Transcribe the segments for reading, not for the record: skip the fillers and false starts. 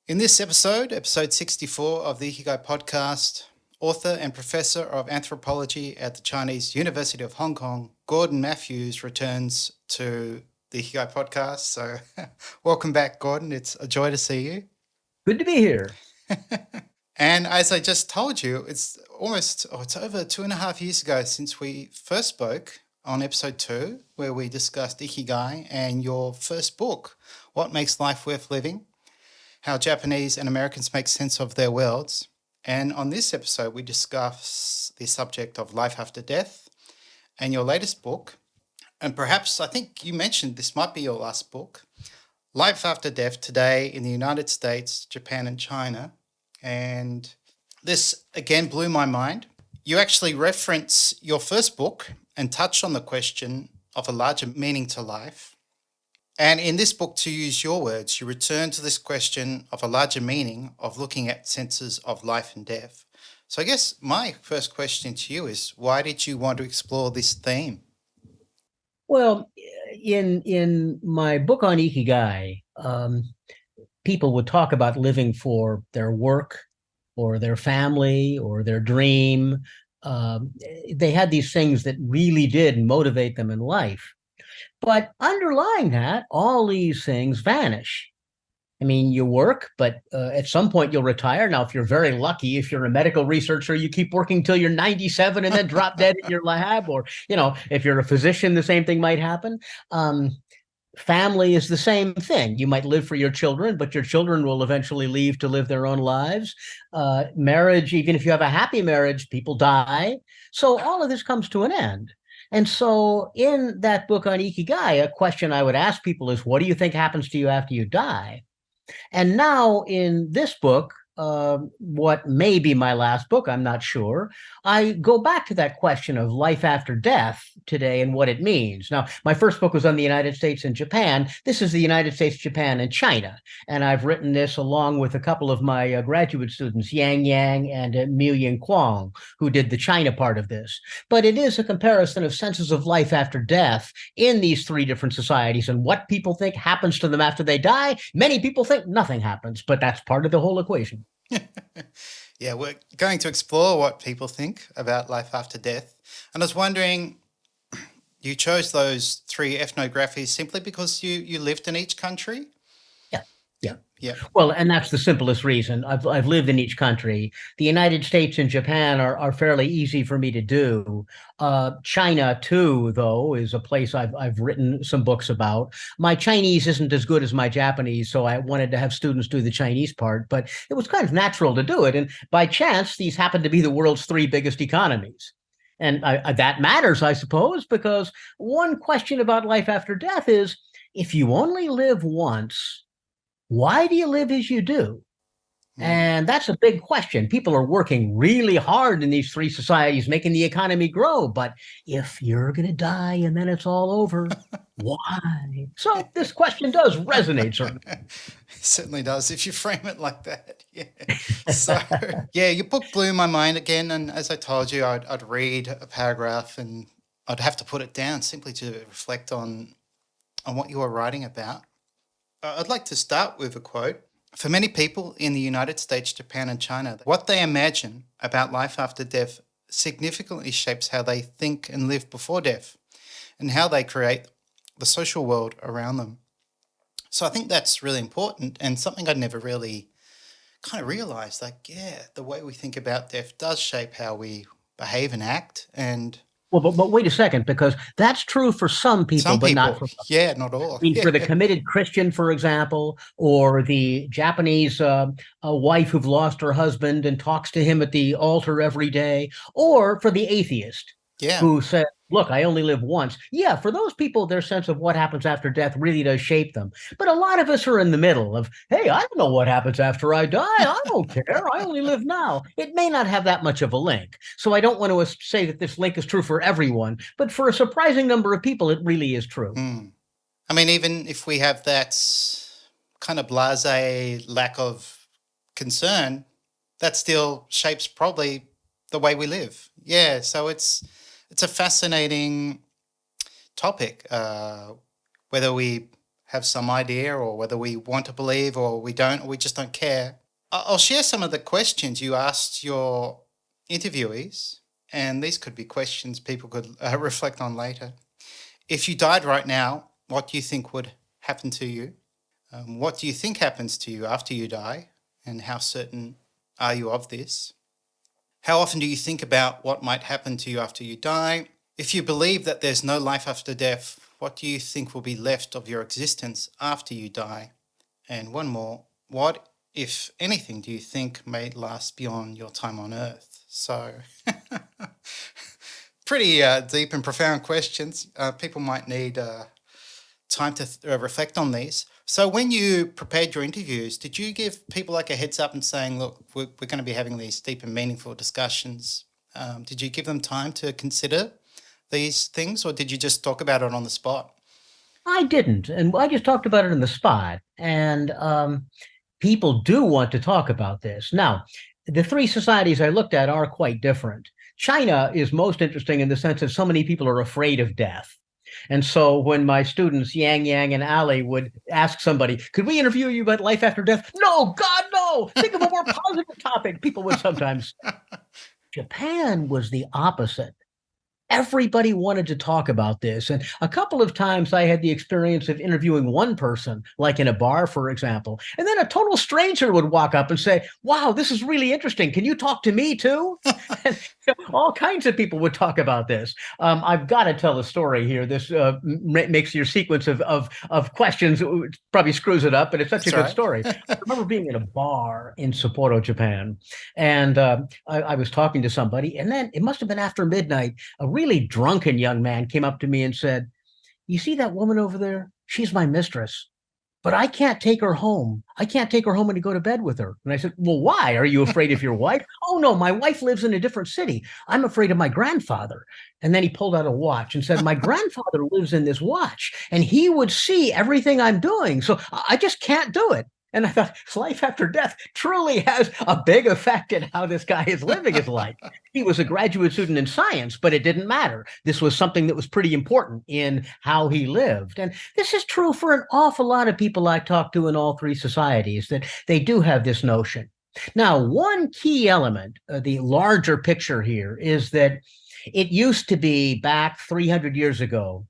In this episode, episode 64 of the Ikigai Podcast, author and professor of anthropology at the Chinese University of Hong Kong, Gordon Mathews, returns to the Ikigai Podcast. So welcome back, Gordon. It's a joy to see you. Good to be here. And as I just told you, it's over 2.5 years ago since we first spoke on episode 2, where we discussed Ikigai and your first book, What Makes Life Worth Living? How Japanese and Americans make sense of their worlds. And on this episode, we discuss the subject of life after death and your latest book. And perhaps, I think you mentioned this might be your last book, Life After Death Today in the United States, Japan and China. And this again blew my mind. You actually reference your first book and touch on the question of a larger meaning to life. And in this book, to use your words, you return to this question of a larger meaning of looking at senses of life and death. So I guess my first question to you is, why did you want to explore this theme? Well, in my book on Ikigai, people would talk about living for their work or their family or their dream. They had these things that really did motivate them in life. But underlying that, all these things vanish. I mean, you work, but at some point you'll retire. Now, if you're very lucky, if you're a medical researcher, you keep working till you're 97 and then drop dead in your lab. Or, if you're a physician, the same thing might happen. Family is the same thing. You might live for your children, but your children will eventually leave to live their own lives. Marriage, even if you have a happy marriage, people die. So all of this comes to an end. And so in that book on Ikigai, a question I would ask people is, what do you think happens to you after you die? And now in this book, what may be my last book, I'm not sure, I go back to that question of life after death today and what it means. Now, my first book was on the United States and Japan. This is the United States, Japan, and China. And I've written this along with a couple of my graduate students, Yang Yang and Miu Ying Kwong, who did the China part of this. But it is a comparison of senses of life after death in these three different societies and what people think happens to them after they die. Many people think nothing happens, but that's part of the whole equation. Yeah, we're going to explore what people think about life after death. And I was wondering, you chose those 3 ethnographies simply because you lived in each country? Yeah. Well, and that's the simplest reason. I've lived in each country. The United States and Japan are fairly easy for me to do. China, too, though, is a place I've written some books about. My Chinese isn't as good as my Japanese, so I wanted to have students do the Chinese part, but it was kind of natural to do it. And by chance, these happen to be the world's 3 biggest economies. And that matters, I suppose, because one question about life after death is, if you only live once, why do you live as you do? And that's a big question. People are working really hard in these 3 societies, making the economy grow. But if you're going to die and then it's all over, why? So this question does resonate, certainly. It certainly does, if you frame it like that. Yeah. So, yeah, your book blew my mind again. And as I told you, I'd read a paragraph and I'd have to put it down simply to reflect on what you were writing about. I'd like to start with a quote. For many people in the United States, Japan, and China, what they imagine about life after death significantly shapes how they think and live before death and how they create the social world around them. So I think that's really important and something I'd never really kind of realized. The way we think about death does shape how we behave and act. And Well, but wait a second, because that's true for some people, but not for others. Yeah, not all. I mean, for the committed Christian, for example, or the Japanese wife who've lost her husband and talks to him at the altar every day, or for the atheist who said, look, I only live once. Yeah, for those people, their sense of what happens after death really does shape them. But a lot of us are in the middle of, hey, I don't know what happens after I die. I don't care. I only live now. It may not have that much of a link. So I don't want to say that this link is true for everyone, but for a surprising number of people, it really is true. I mean, even if we have that kind of blasé lack of concern, that still shapes probably the way we live. Yeah, so it's a fascinating topic, whether we have some idea, or whether we want to believe or we don't, or we just don't care. I'll share some of the questions you asked your interviewees, and these could be questions people could reflect on later. If you died right now, what do you think would happen to you? What do you think happens to you after you die? And how certain are you of this? How often do you think about what might happen to you after you die? If you believe that there's no life after death, what do you think will be left of your existence after you die? And one more, what, if anything, do you think may last beyond your time on Earth? So, pretty deep and profound questions. People might need time to reflect on these. So when you prepared your interviews, did you give people like a heads up and saying, look, we're going to be having these deep and meaningful discussions? Did you give them time to consider these things, or did you just talk about it on the spot? I didn't. And I just talked about it on the spot. And people do want to talk about this. Now, the three societies I looked at are quite different. China is most interesting in the sense that so many people are afraid of death. And so when my students, Yang, and Ali, would ask somebody, could we interview you about life after death? No, God, no. Think of a more positive topic. People would sometimes. Japan was the opposite. Everybody wanted to talk about this. And a couple of times I had the experience of interviewing one person, like in a bar, for example, and then a total stranger would walk up and say, wow, this is really interesting. Can you talk to me too? And, all kinds of people would talk about this. I've got to tell a story here. This makes your sequence of questions, probably screws it up, but it's such a good story. I remember being in a bar in Sapporo, Japan, and I was talking to somebody, and then it must have been after midnight. A really drunken young man came up to me and said, you see that woman over there? She's my mistress, but I can't take her home. I can't take her home and to go to bed with her. And I said, well, why? Are you afraid of your wife? Oh, no, my wife lives in a different city. I'm afraid of my grandfather. And then he pulled out a watch and said, my grandfather lives in this watch and he would see everything I'm doing. So I just can't do it. And I thought, life after death truly has a big effect in how this guy is living his life. He was a graduate student in science, but it didn't matter. This was something that was pretty important in how he lived. And this is true for an awful lot of people I talk to in all three societies, that they do have this notion. Now, one key element, the larger picture here, is that it used to be back 300 years ago,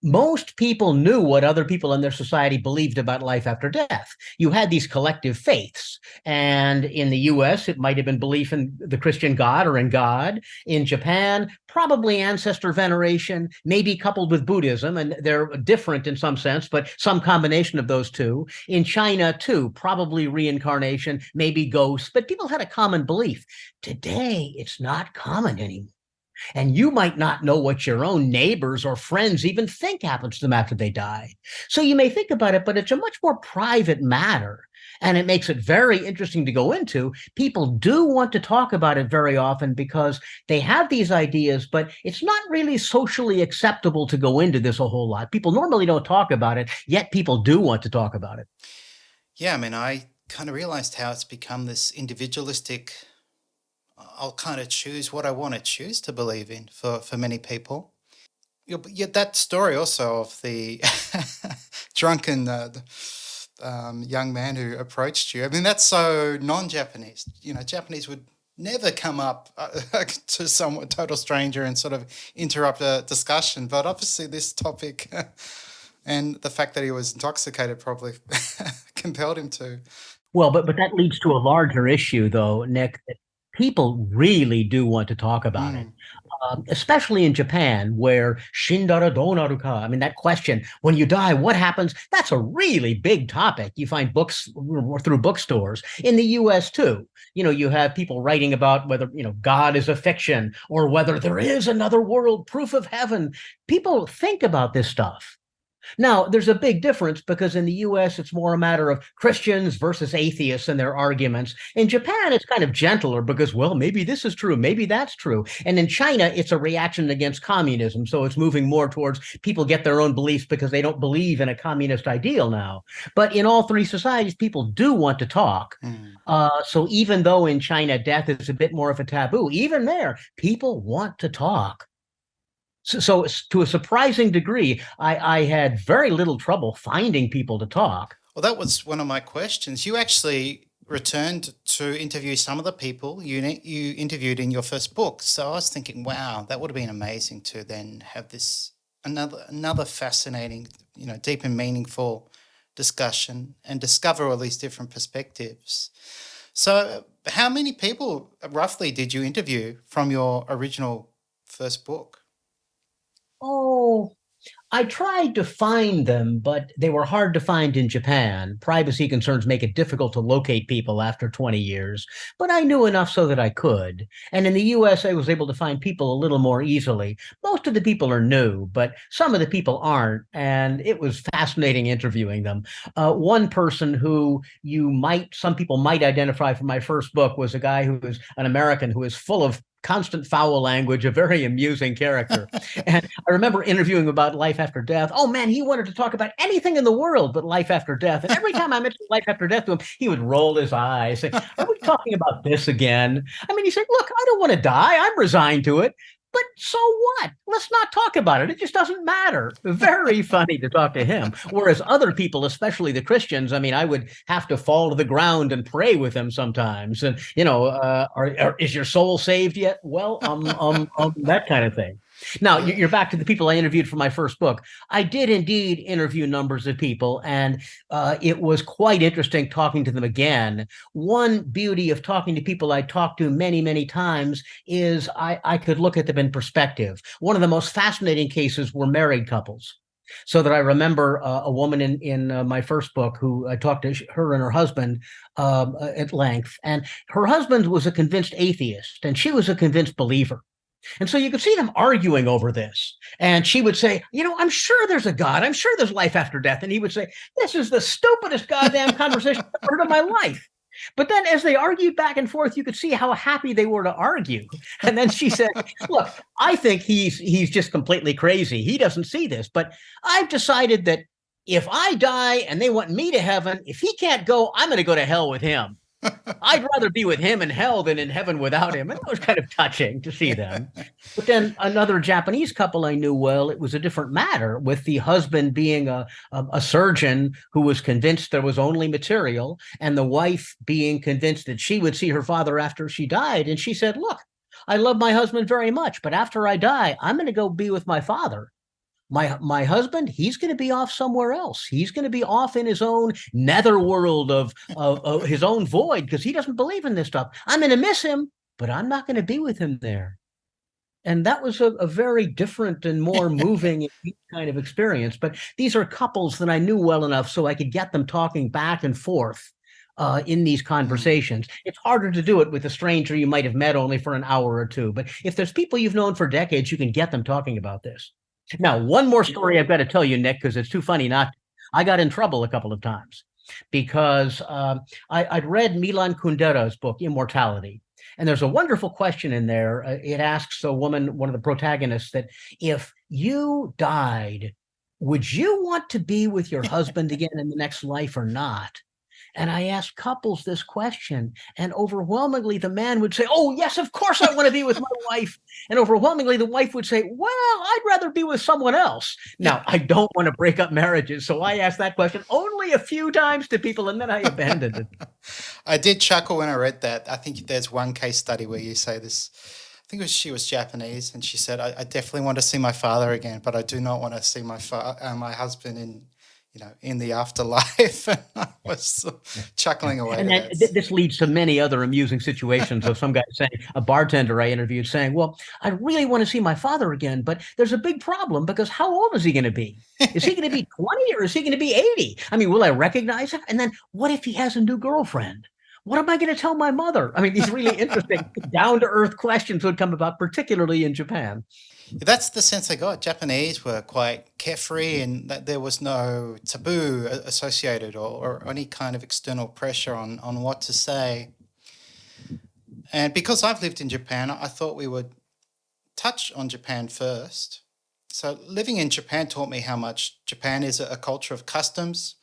most people knew what other people in their society believed about life after death. You had these collective faiths. And in the US, it might have been belief in the Christian God or in God. In Japan, probably ancestor veneration, maybe coupled with Buddhism. And they're different in some sense, but some combination of those two. In China, too, probably reincarnation, maybe ghosts. But people had a common belief. Today, it's not common anymore. And you might not know what your own neighbors or friends even think happens to them after they die. So you may think about it, but it's a much more private matter. And it makes it very interesting to go into. People do want to talk about it very often because they have these ideas, but it's not really socially acceptable to go into this a whole lot. People normally don't talk about it, yet people do want to talk about it. Yeah, I mean, I kind of realized how it's become this individualistic. I'll kind of choose what I want to choose to believe in for many people. Yeah, that story also of the drunken young man who approached you. I mean, that's so non-Japanese. You know, Japanese would never come up to some total stranger and sort of interrupt a discussion. But obviously this topic and the fact that he was intoxicated probably compelled him to. Well, but that leads to a larger issue, though, Nick, that people really do want to talk about it, especially in Japan, where shindara do naru ka? I mean, that question, when you die, what happens? That's a really big topic. You find books through bookstores. In the US, too, you know, you have people writing about whether, you know, God is a fiction or whether there is another world, proof of heaven. People think about this stuff. Now, there's a big difference because in the US, it's more a matter of Christians versus atheists and their arguments. In Japan, it's kind of gentler because, well, maybe this is true, maybe that's true. And in China, it's a reaction against communism. So it's moving more towards people get their own beliefs because they don't believe in a communist ideal now. But in all three societies, people do want to talk. So even though in China, death is a bit more of a taboo, even there, people want to talk. So to a surprising degree, I had very little trouble finding people to talk. Well, that was one of my questions. You actually returned to interview some of the people you interviewed in your first book. So I was thinking, wow, that would have been amazing to then have this another fascinating, deep and meaningful discussion and discover all these different perspectives. So, how many people roughly did you interview from your original first book? Oh, I tried to find them, but they were hard to find in Japan. Privacy concerns make it difficult to locate people after 20 years, but I knew enough so that I could. And in the US, I was able to find people a little more easily. Most of the people are new, but some of the people aren't, and it was fascinating interviewing them. One person who some people might identify from my first book was a guy who was an American who is full of constant foul language, a very amusing character. And I remember interviewing him about life after death. Oh man, he wanted to talk about anything in the world but life after death. And every time I mentioned life after death to him, he would roll his eyes, say, "Are we talking about this again?" I mean, he said, "Look, I don't want to die. I'm resigned to it. But so what? Let's not talk about it. It just doesn't matter." Very funny to talk to him. Whereas other people, especially the Christians, I mean, I would have to fall to the ground and pray with them sometimes. And, is your soul saved yet? Well, that kind of thing. Now, you're back to the people I interviewed for my first book. I did indeed interview numbers of people, and it was quite interesting talking to them again. One beauty of talking to people I talked to many, many times is I could look at them in perspective. One of the most fascinating cases were married couples. So that I remember a woman in my first book who I talked to her and her husband at length, and her husband was a convinced atheist, and she was a convinced believer. And so you could see them arguing over this. And she would say, "I'm sure there's a God. I'm sure there's life after death." And he would say, "This is the stupidest goddamn conversation I've ever heard in my life." But then as they argued back and forth, you could see how happy they were to argue. And then she said, "Look, I think he's just completely crazy. He doesn't see this. But I've decided that if I die and they want me to heaven, if he can't go, I'm going to go to hell with him. I'd rather be with him in hell than in heaven without him." And it was kind of touching to see them. But then another Japanese couple I knew well, it was a different matter, with the husband being a surgeon who was convinced there was only material, and the wife being convinced that she would see her father after she died. And she said, "Look, I love my husband very much, but after I die, I'm going to go be with my father. My husband, he's going to be off somewhere else. He's going to be off in his own netherworld of his own void, because he doesn't believe in this stuff. I'm going to miss him, but I'm not going to be with him there." And that was a very different and more moving kind of experience. But these are couples that I knew well enough so I could get them talking back and forth in these conversations. It's harder to do it with a stranger you might have met only for an hour or two. But if there's people you've known for decades, you can get them talking about this. Now, one more story I've got to tell you, Nick, because it's too funny not to. I got in trouble a couple of times because I'd read Milan Kundera's book, Immortality. And there's a wonderful question in there. It asks a woman, one of the protagonists, that if you died, would you want to be with your husband again in the next life or not? And I asked couples this question, and overwhelmingly the man would say, "Oh, yes, of course I want to be with my wife." And overwhelmingly the wife would say, "Well, I'd rather be with someone else." Now, I don't want to break up marriages, so I asked that question only a few times to people, and then I abandoned it. I did chuckle when I read that. I think there's one case study where you say this. I think she was Japanese, and she said, "I definitely want to see my father again, but I do not want to see my husband in the afterlife." And I was chuckling away. And this leads to many other amusing situations of some guy saying, a bartender I interviewed saying, "Well, I really want to see my father again, but there's a big problem, because how old is he going to be? Is he going to be 20 or is he going to be 80? I mean, will I recognize him? And then what if he has a new girlfriend? What am I going to tell my mother?" I mean, these really interesting, down-to-earth questions would come about, particularly in Japan. That's the sense I got. Japanese were quite carefree, and that there was no taboo associated or any kind of external pressure on what to say. And because I've lived in Japan, I thought we would touch on Japan first. So living in Japan taught me how much Japan is a culture of customs,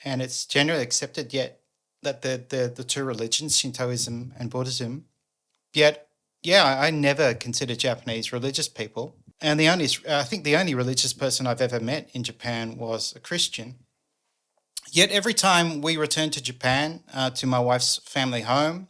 and it's generally accepted yet that the two religions, Shintoism and Buddhism. Yet, yeah, I never considered Japanese religious people. And I think the only religious person I've ever met in Japan was a Christian. Yet every time we return to Japan, to my wife's family home,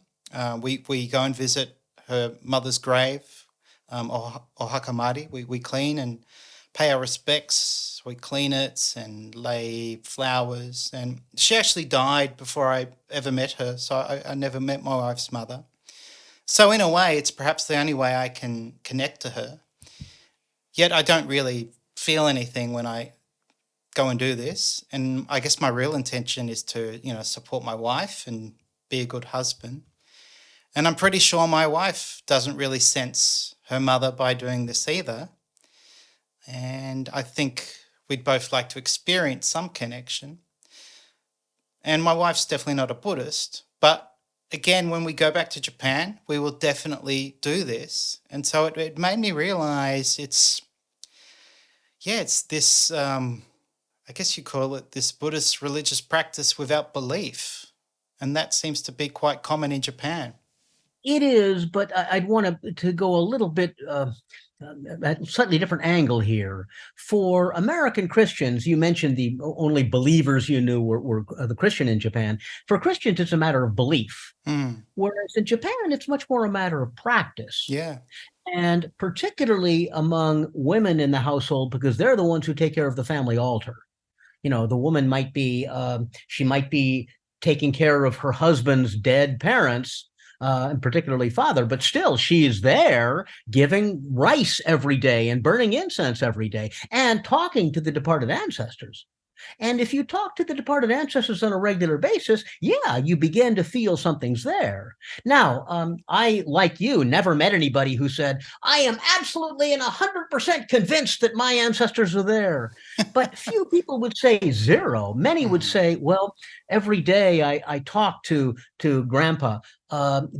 we go and visit her mother's grave, Ohakamari. We clean and pay our respects. We clean it and lay flowers. And she actually died before I ever met her, so I never met my wife's mother. So in a way, it's perhaps the only way I can connect to her. Yet I don't really feel anything when I go and do this. And I guess my real intention is to, support my wife and be a good husband. And I'm pretty sure my wife doesn't really sense her mother by doing this either. And I think we'd both like to experience some connection. And my wife's definitely not a Buddhist, but again, when we go back to Japan, we will definitely do this. And so it made me realize it's this, I guess you call it this Buddhist religious practice without belief. And that seems to be quite common in Japan. It is, but I'd want to go a little bit at a slightly different angle here. For American Christians, you mentioned the only believers you knew were the Christian in Japan. For Christians, it's a matter of belief. Whereas in Japan, it's much more a matter of practice. Yeah. And particularly among women in the household, because they're the ones who take care of the family altar. The woman might be, she might be taking care of her husband's dead parents, and particularly father, but still she is there giving rice every day and burning incense every day and talking to the departed ancestors. And if you talk to the departed ancestors on a regular basis, you begin to feel something's there. Now, I, like you, never met anybody who said, I am absolutely and 100% convinced that my ancestors are there. But few people would say zero. Many would say, well, every day I talk to Grandpa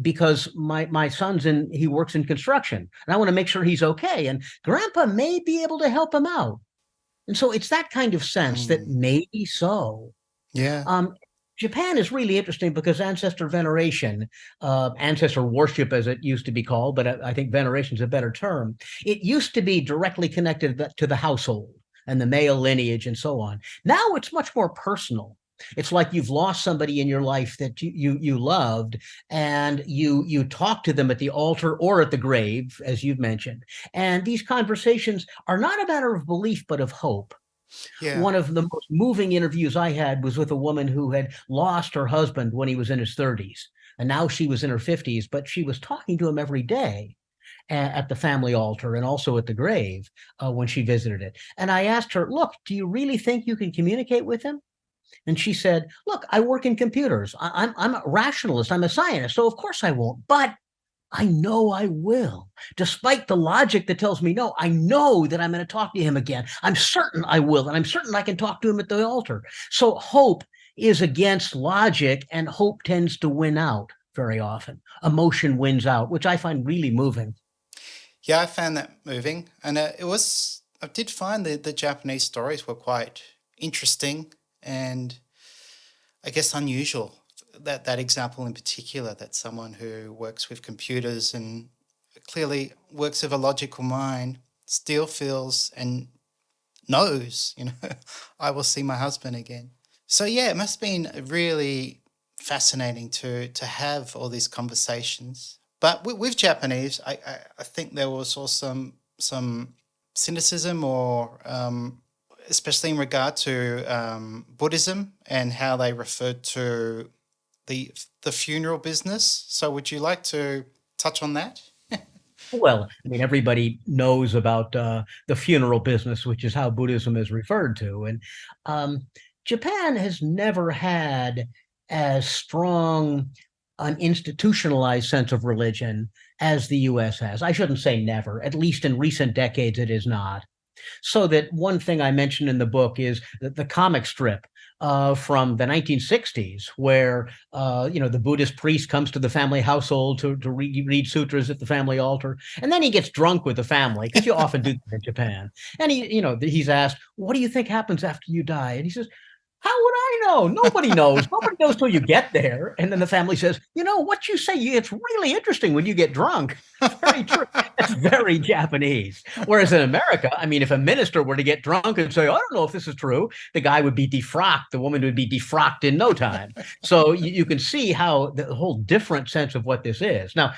because my son's he works in construction and I want to make sure he's okay. And Grandpa may be able to help him out. And so it's that kind of sense that maybe so. Yeah. Japan is really interesting because ancestor veneration, ancestor worship as it used to be called, but I think veneration is a better term. It used to be directly connected to the household and the male lineage and so on. Now it's much more personal. It's like you've lost somebody in your life that you loved, and you talk to them at the altar or at the grave, as you've mentioned. And these conversations are not a matter of belief, but of hope. Yeah. One of the most moving interviews I had was with a woman who had lost her husband when he was in his 30s. And now she was in her 50s, but she was talking to him every day at the family altar and also at the grave when she visited it. And I asked her, look, do you really think you can communicate with him? And she said, look, I work in computers. I'm a rationalist. I'm a scientist. So of course I won't, but I know I will. Despite the logic that tells me no, I know that I'm going to talk to him again. I'm certain I will. And I'm certain I can talk to him at the altar. So hope is against logic, and hope tends to win out very often. Emotion wins out, which I find really moving. Yeah, I found that moving. And I did find the Japanese stories were quite interesting and I guess unusual. That example in particular, that someone who works with computers and clearly works with a logical mind still feels and knows, I will see my husband again. So yeah, it must have been really fascinating to have all these conversations. But with Japanese, I think there was also some cynicism or especially in regard to Buddhism and how they referred to the funeral business. So would you like to touch on that? Well, I mean, everybody knows about the funeral business, which is how Buddhism is referred to. And Japan has never had as strong an institutionalized sense of religion as the U.S. has. I shouldn't say never, at least in recent decades, it is not. So that one thing I mentioned in the book is that the comic strip from the 1960s, where the Buddhist priest comes to the family household to read sutras at the family altar, and then he gets drunk with the family, because you often do that in Japan. And he's asked, "What do you think happens after you die?" And he says, How would I know? Nobody knows. Nobody knows till you get there. And then the family says, what you say, it's really interesting when you get drunk. That's very true. That's very Japanese. Whereas in America, I mean, if a minister were to get drunk and say, I don't know if this is true, the guy would be defrocked. The woman would be defrocked in no time. So you can see how the whole different sense of what this is. Now,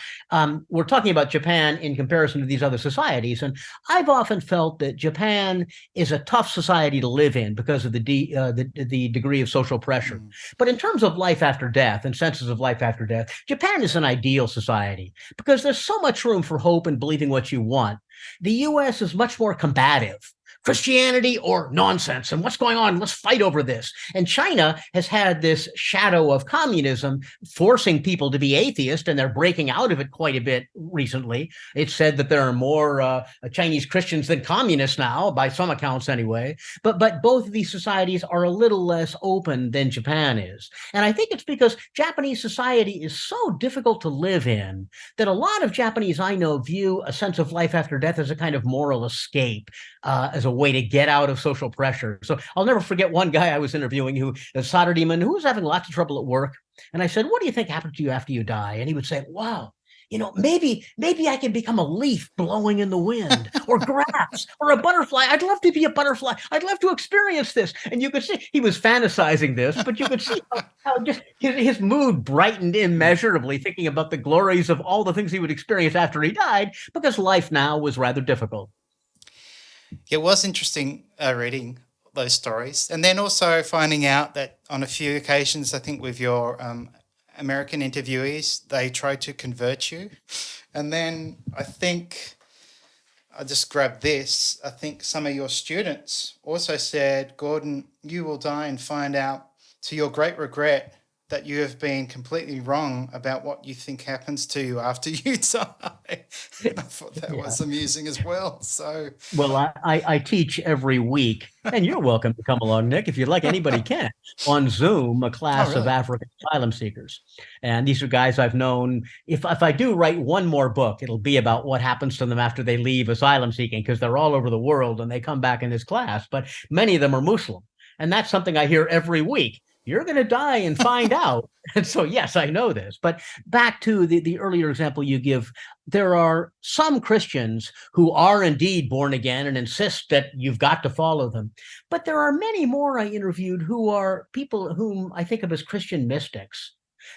we're talking about Japan in comparison to these other societies. And I've often felt that Japan is a tough society to live in because of the degree of social pressure. But in terms of life after death and senses of life after death, Japan is an ideal society because there's so much room for hope and believing what you want. The US is much more combative. Christianity or nonsense, and what's going on? Let's fight over this. And China has had this shadow of communism forcing people to be atheist, and they're breaking out of it quite a bit recently. It's said that there are more Chinese Christians than communists now, by some accounts anyway. But both of these societies are a little less open than Japan is. And I think it's because Japanese society is so difficult to live in that a lot of Japanese I know view a sense of life after death as a kind of moral escape, as a way to get out of social pressure. So I'll never forget one guy I was interviewing who a Saturday-man who was having lots of trouble at work. And I said, what do you think happens to you after you die? And he would say, wow, maybe I can become a leaf blowing in the wind or grass or a butterfly. I'd love to be a butterfly. I'd love to experience this. And you could see he was fantasizing this, but you could see how just his mood brightened immeasurably, thinking about the glories of all the things he would experience after he died, because life now was rather difficult. It was interesting reading those stories, and then also finding out that on a few occasions, I think with your American interviewees, they tried to convert you. And then I think, I just grabbed this, I think some of your students also said, Gordon, you will die and find out to your great regret that you have been completely wrong about what you think happens to you after you die. And I thought that was amusing as well. So, well, I teach every week, and you're welcome to come along, Nick, if you'd like. Anybody can, on Zoom, a class of African asylum seekers. And these are guys I've known. If I do write one more book, it'll be about what happens to them after they leave asylum seeking, because they're all over the world and they come back in this class. But many of them are Muslim. And that's something I hear every week. You're going to die and find out. And so, yes, I know this. But back to the earlier example you give, there are some Christians who are indeed born again and insist that you've got to follow them. But there are many more I interviewed who are people whom I think of as Christian mystics.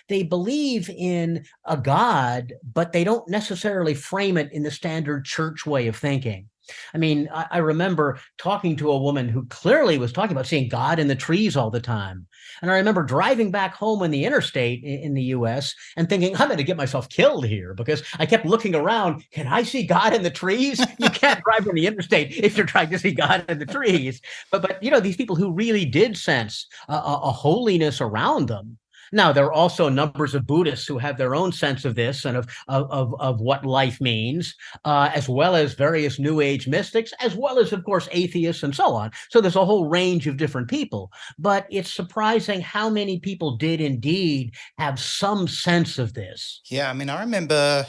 They believe in a God, but they don't necessarily frame it in the standard church way of thinking. I mean, I remember talking to a woman who clearly was talking about seeing God in the trees all the time. And I remember driving back home on the interstate in the US and thinking, I'm going to get myself killed here, because I kept looking around. Can I see God in the trees? You can't drive on the interstate if you're trying to see God in the trees. But these people who really did sense a holiness around them. Now, there are also numbers of Buddhists who have their own sense of this and of what life means, as well as various New Age mystics, as well as, of course, atheists and so on. So there's a whole range of different people. But it's surprising how many people did indeed have some sense of this. Yeah, I mean, I remember,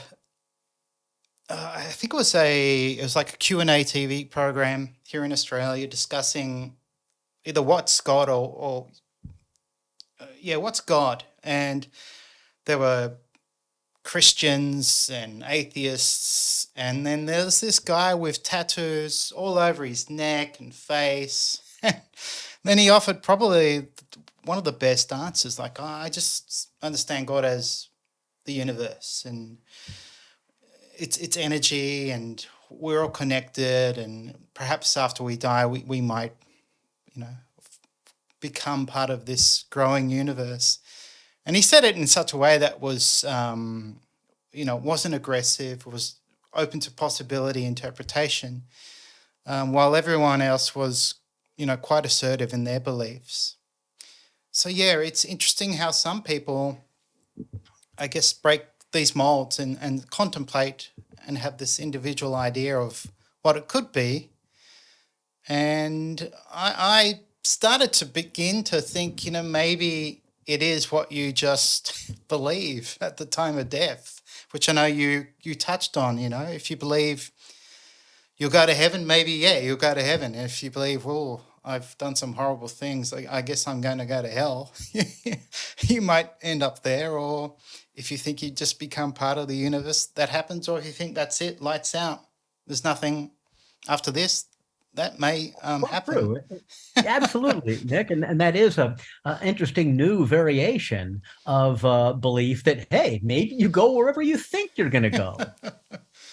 I think it was like a Q&A TV program here in Australia discussing either what's God or what's God? And there were Christians and atheists, and then there's this guy with tattoos all over his neck and face. Then he offered probably one of the best answers, like, I just understand God as the universe, and it's energy, and we're all connected, and perhaps after we die, we might, become part of this growing universe. And he said it in such a way that was, wasn't aggressive, was open to possibility, interpretation, while everyone else was, quite assertive in their beliefs. So, yeah, it's interesting how some people, I guess, break these molds and contemplate and have this individual idea of what it could be. And I started to begin to think, maybe it is what you just believe at the time of death, which I know you touched on. If you believe you'll go to heaven, maybe, you'll go to heaven. And if you believe, well, I've done some horrible things. I guess I'm going to go to hell. You might end up there, or if you think you just become part of the universe, that happens, or if you think that's it, lights out, there's nothing after this, that may Well, happen. true. Absolutely, Nick, and that is a interesting new variation of belief that hey, maybe you go wherever you think you're going to go.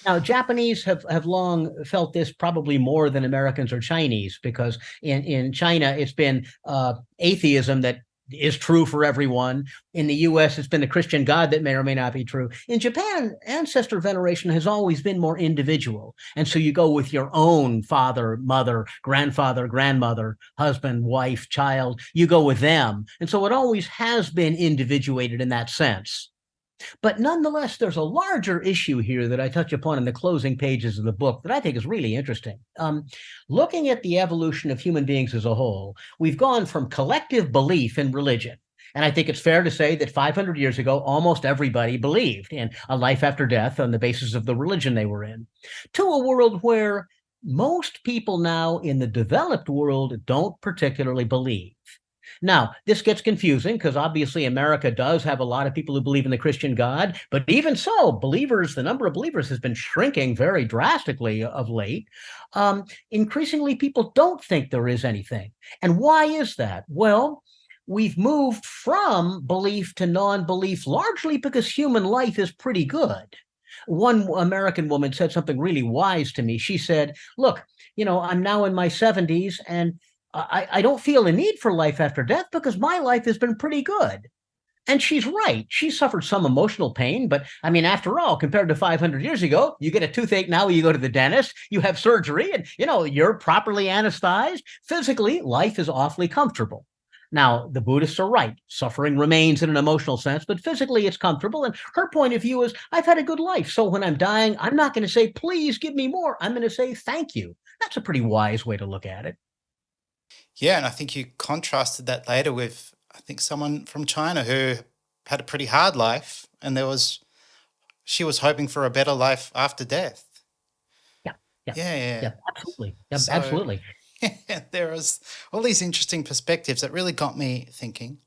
Now, Japanese have long felt this probably more than Americans or Chinese, because in China, it's been atheism that is true for everyone. In the US, it's been the Christian God that may or may not be true. In Japan, ancestor veneration has always been more individual. And so you go with your own father, mother, grandfather, grandmother, husband, wife, child. You go with them. And so it always has been individuated in that sense. But nonetheless, there's a larger issue here that I touch upon in the closing pages of the book that I think is really interesting. Looking at the evolution of human beings as a whole, we've gone from collective belief in religion. And I think it's fair to say that 500 years ago, almost everybody believed in a life after death on the basis of the religion they were in, to a world where most people now in the developed world don't particularly believe. Now, this gets confusing because obviously America does have a lot of people who believe in the Christian God, but even so, believers, the number of believers has been shrinking very drastically of late. Increasingly, people don't think there is anything. And why is that? Well, we've moved from belief to non-belief largely because human life is pretty good. One American woman said something really wise to me. She said, look, I'm now in my 70s and I don't feel a need for life after death because my life has been pretty good. And she's right. She suffered some emotional pain, but I mean, after all, compared to 500 years ago, you get a toothache now, you go to the dentist, you have surgery, and you're properly anesthetized. Physically, life is awfully comfortable. Now, the Buddhists are right. Suffering remains in an emotional sense, but physically it's comfortable. And her point of view is, I've had a good life. So when I'm dying, I'm not going to say, please give me more. I'm going to say, thank you. That's a pretty wise way to look at it. Yeah, and I think you contrasted that later with, I think, someone from China who had a pretty hard life, and she was hoping for a better life after death. Yeah, yeah, Yeah. absolutely. Yeah, So absolutely. there was all these interesting perspectives that really got me thinking.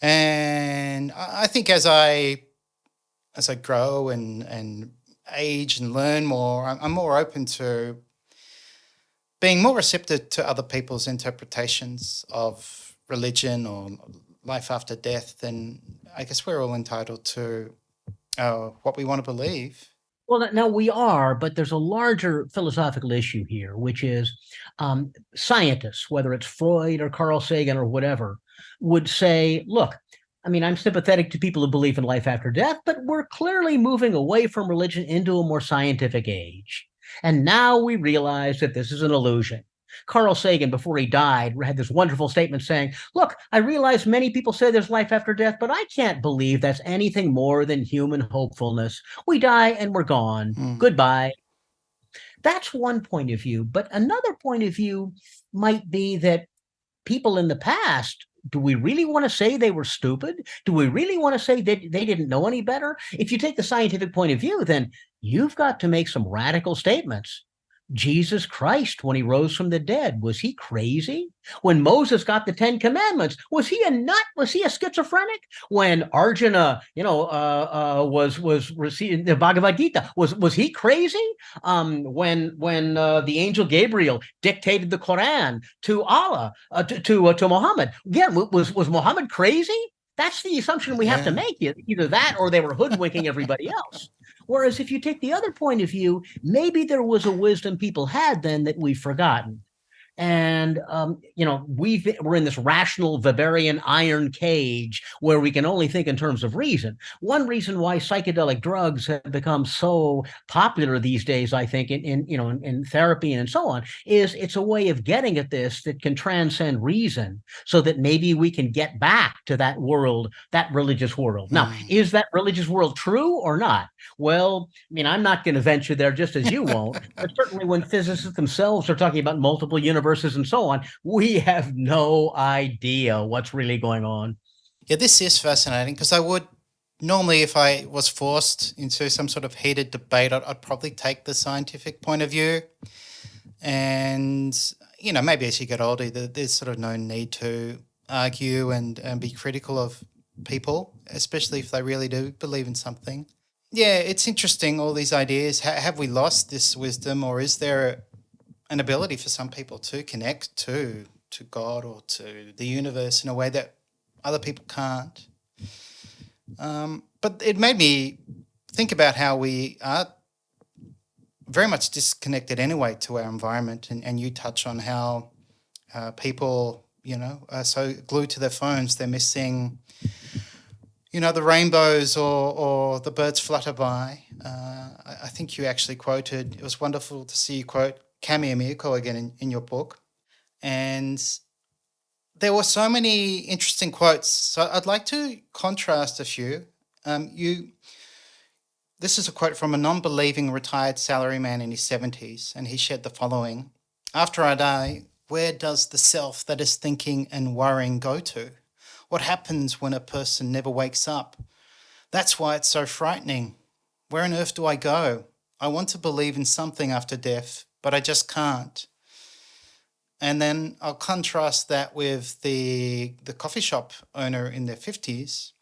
And I think as I grow and age and learn more, I'm more open to being more receptive to other people's interpretations of religion or life after death. Then I guess we're all entitled to what we want to believe. Well, now we are, but there's a larger philosophical issue here, which is scientists, whether it's Freud or Carl Sagan or whatever, would say, look, I mean, I'm sympathetic to people who believe in life after death, but we're clearly moving away from religion into a more scientific age. And now we realize that this is an illusion. Carl Sagan, before he died, had this wonderful statement saying, look, I realize many people say there's life after death, but I can't believe that's anything more than human hopefulness. We die and we're gone. Goodbye. That's one point of view. But another point of view might be that people in the past, do we really want to say they were stupid? Do we really want to say that they didn't know any better? If you take the scientific point of view, then you've got to make some radical statements. Jesus Christ, when he rose from the dead, was he crazy? When Moses got the 10 Commandments, was he a nut? Was he a schizophrenic? When Arjuna, was receiving the Bhagavad Gita, was he crazy? When the angel Gabriel dictated the Quran to Allah, to Muhammad, again, was Muhammad crazy? That's the assumption we have to make. Either that or they were hoodwinking everybody else. Whereas if you take the other point of view, maybe there was a wisdom people had then that we've forgotten. And, we're in this rational Weberian iron cage where we can only think in terms of reason. One reason why psychedelic drugs have become so popular these days, I think, in therapy and so on, is it's a way of getting at this that can transcend reason so that maybe we can get back to that world, that religious world. Now, is that religious world true or not? Well, I mean, I'm not going to venture there just as you won't, but certainly when physicists themselves are talking about multiple universes and so on, we have no idea what's really going on. Yeah, this is fascinating because I would normally, if I was forced into some sort of heated debate, I'd probably take the scientific point of view. And maybe as you get older, there's sort of no need to argue and be critical of people, especially if they really do believe in something. Yeah, it's interesting, all these ideas. Have we lost this wisdom, or is there an ability for some people to connect to God or to the universe in a way that other people can't? But it made me think about how we are very much disconnected anyway to our environment, and you touch on how people, are so glued to their phones, they're missing, the rainbows or the birds flutter by. I think you actually quoted, it was wonderful to see you quote Kami Mieko again in your book. And there were so many interesting quotes. So I'd like to contrast a few. This is a quote from a non-believing retired salaryman in his 70s, and he shared the following: "After I die, where does the self that is thinking and worrying go to? What happens when a person never wakes up? That's why it's so frightening. Where on earth do I go? I want to believe in something after death, but I just can't." And then I'll contrast that with the coffee shop owner in their 50s.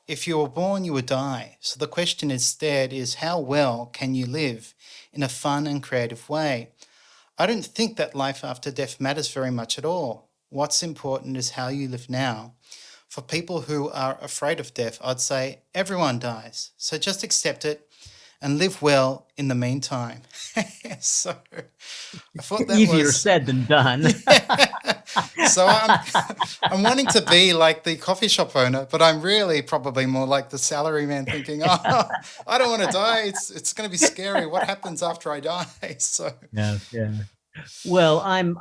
"If you were born, you would die. So the question instead is, how well can you live in a fun and creative way? I don't think that life after death matters very much at all. What's important is how you live now. For people who are afraid of death, I'd say everyone dies. So just accept it and live well in the meantime." So I thought that Easier was said than done. So I'm wanting to be like the coffee shop owner, but I'm really probably more like the salaryman, thinking, "Oh, I don't want to die. It's going to be scary. What happens after I die?" So Yeah. Well, I'm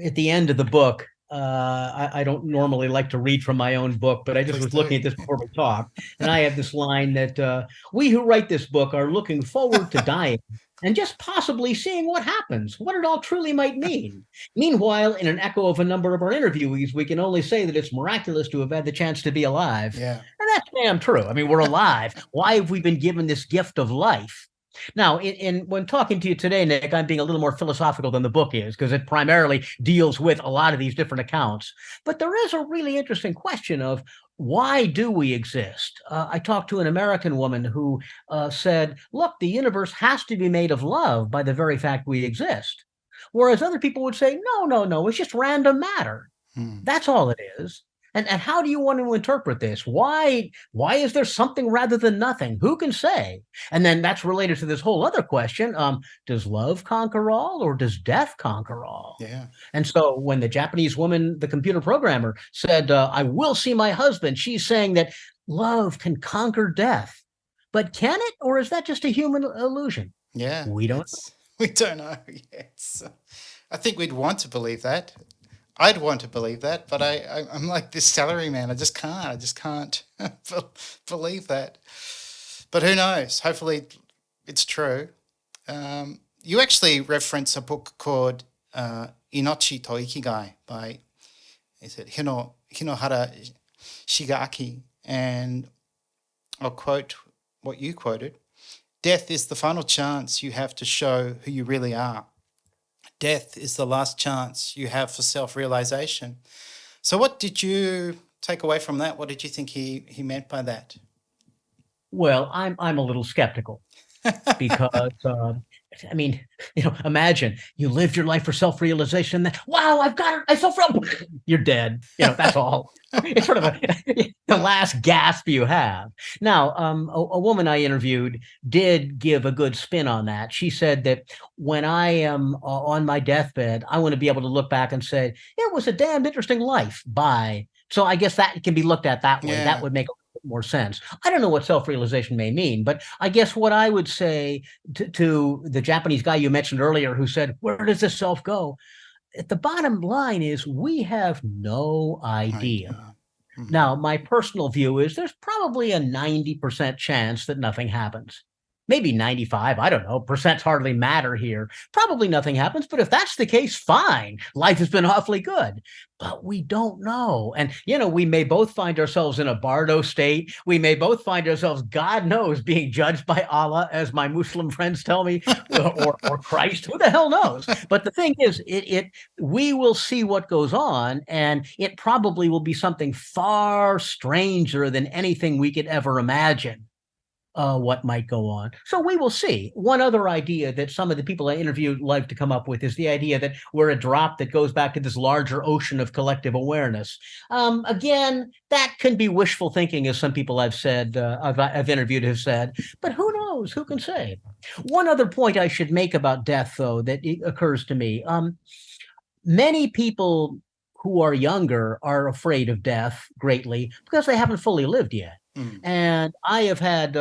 at the end of the book. I don't normally like to read from my own book, but I just please was do. looking at this before we talked, and I have this line that we who write this book are looking forward to dying and just possibly seeing what happens, what it all truly might mean. Meanwhile, in an echo of a number of our interviewees, we can only say that it's miraculous to have had the chance to be alive. Yeah. And that's damn true. I mean, we're alive. Why have we been given this gift of life? Now, when talking to you today, Nick, I'm being a little more philosophical than the book is, because it primarily deals with a lot of these different accounts. But there is a really interesting question of, why do we exist? I talked to an American woman who said, look, the universe has to be made of love by the very fact we exist. Whereas other people would say, no, it's just random matter. That's all it is. And how do you want to interpret this? Why is there something rather than nothing? Who can say? And then that's related to this whole other question. Does love conquer all, or does death conquer all? Yeah. And so when the Japanese woman, the computer programmer, said, I will see my husband, she's saying that love can conquer death. But can it, or is that just a human illusion? Yeah. We don't know yet. So I think we'd want to believe that. I'd want to believe that, but I'm like this salaryman. I just can't believe that. But who knows? Hopefully it's true. You actually reference a book called Inochi to Ikigai by, is it Hinohara Shigeaki? And I'll quote what you quoted. "Death is the final chance you have to show who you really are. Death is the last chance you have for self-realization." So what did you take away from that? What did you think he meant by that? Well, I'm a little skeptical because I mean, imagine you lived your life for self-realization. Then, wow, I've got it. I self-realized. You're dead. That's all. It's sort of the last gasp you have. Now, a woman I interviewed did give a good spin on that. She said that when I am on my deathbed, I want to be able to look back and say, it was a damn interesting life. Bye. So I guess that can be looked at that way. Yeah. That would make more sense. I don't know what self-realization may mean, but I guess what I would say to the Japanese guy you mentioned earlier who said, where does this self go? At the bottom line is we have no idea. Now, my personal view is there's probably a 90% chance that nothing happens. maybe 95, I don't know, percents hardly matter here. Probably nothing happens, but if that's the case, fine. Life has been awfully good. But we don't know. And, we may both find ourselves in a bardo state. We may both find ourselves, God knows, being judged by Allah, as my Muslim friends tell me, or Christ. Who the hell knows? But the thing is, we will see what goes on, and it probably will be something far stranger than anything we could ever imagine. What might go on. So we will see. One other idea that some of the people I interviewed like to come up with is the idea that we're a drop that goes back to this larger ocean of collective awareness. Again, that can be wishful thinking, as some people I've interviewed have said, but who knows? Who can say? One other point I should make about death, though, that occurs to me. Many people who are younger are afraid of death greatly because they haven't fully lived yet. And I have had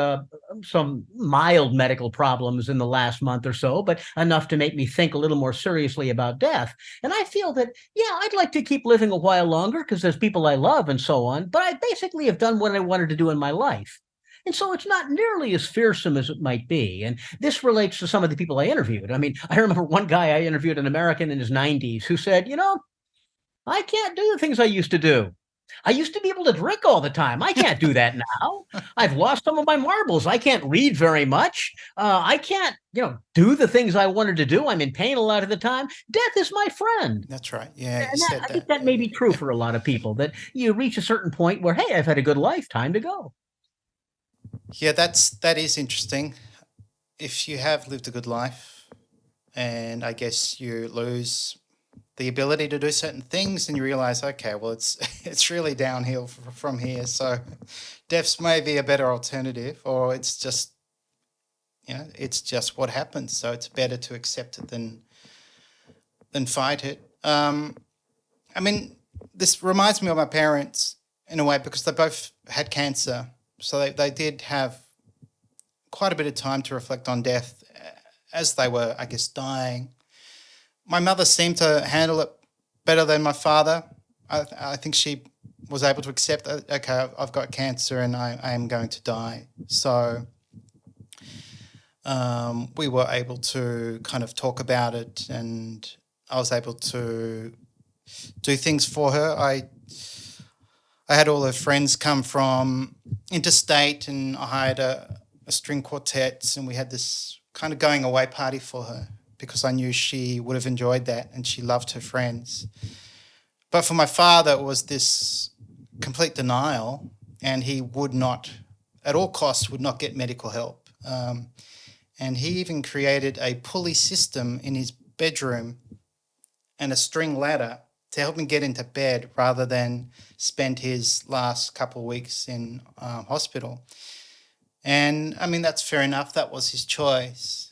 some mild medical problems in the last month or so, but enough to make me think a little more seriously about death. And I feel that, I'd like to keep living a while longer because there's people I love and so on, but I basically have done what I wanted to do in my life. And so it's not nearly as fearsome as it might be. And this relates to some of the people I interviewed. I mean, I remember one guy I interviewed, an American in his 90s, who said, I can't do the things I used to do. I used to be able to drink all the time. I can't do that now. I've lost some of my marbles. I can't read very much. I can't, do the things I wanted to do. I'm in pain a lot of the time. Death is my friend. That's right. Yeah, and I think that may be true for a lot of people, that you reach a certain point where, hey, I've had a good life, time to go. Yeah, that is interesting. If you have lived a good life, and I guess you lose the ability to do certain things, and you realize, okay, well, it's really downhill from here. So death's maybe a better alternative, or it's just, it's just what happens. So it's better to accept it than fight it. I mean, this reminds me of my parents in a way, because they both had cancer. So they did have quite a bit of time to reflect on death as they were, I guess, dying. My mother seemed to handle it better than my father. I think she was able to accept, okay, I've got cancer and I am going to die. So we were able to kind of talk about it, and I was able to do things for her. I had all her friends come from interstate, and I hired a string quartet, and we had this kind of going away party for her, because I knew she would have enjoyed that and she loved her friends. But for my father, it was this complete denial, and he would not, at all costs, would not get medical help. And he even created a pulley system in his bedroom and a string ladder to help him get into bed, rather than spend his last couple of weeks in hospital. And, I mean, that's fair enough. That was his choice.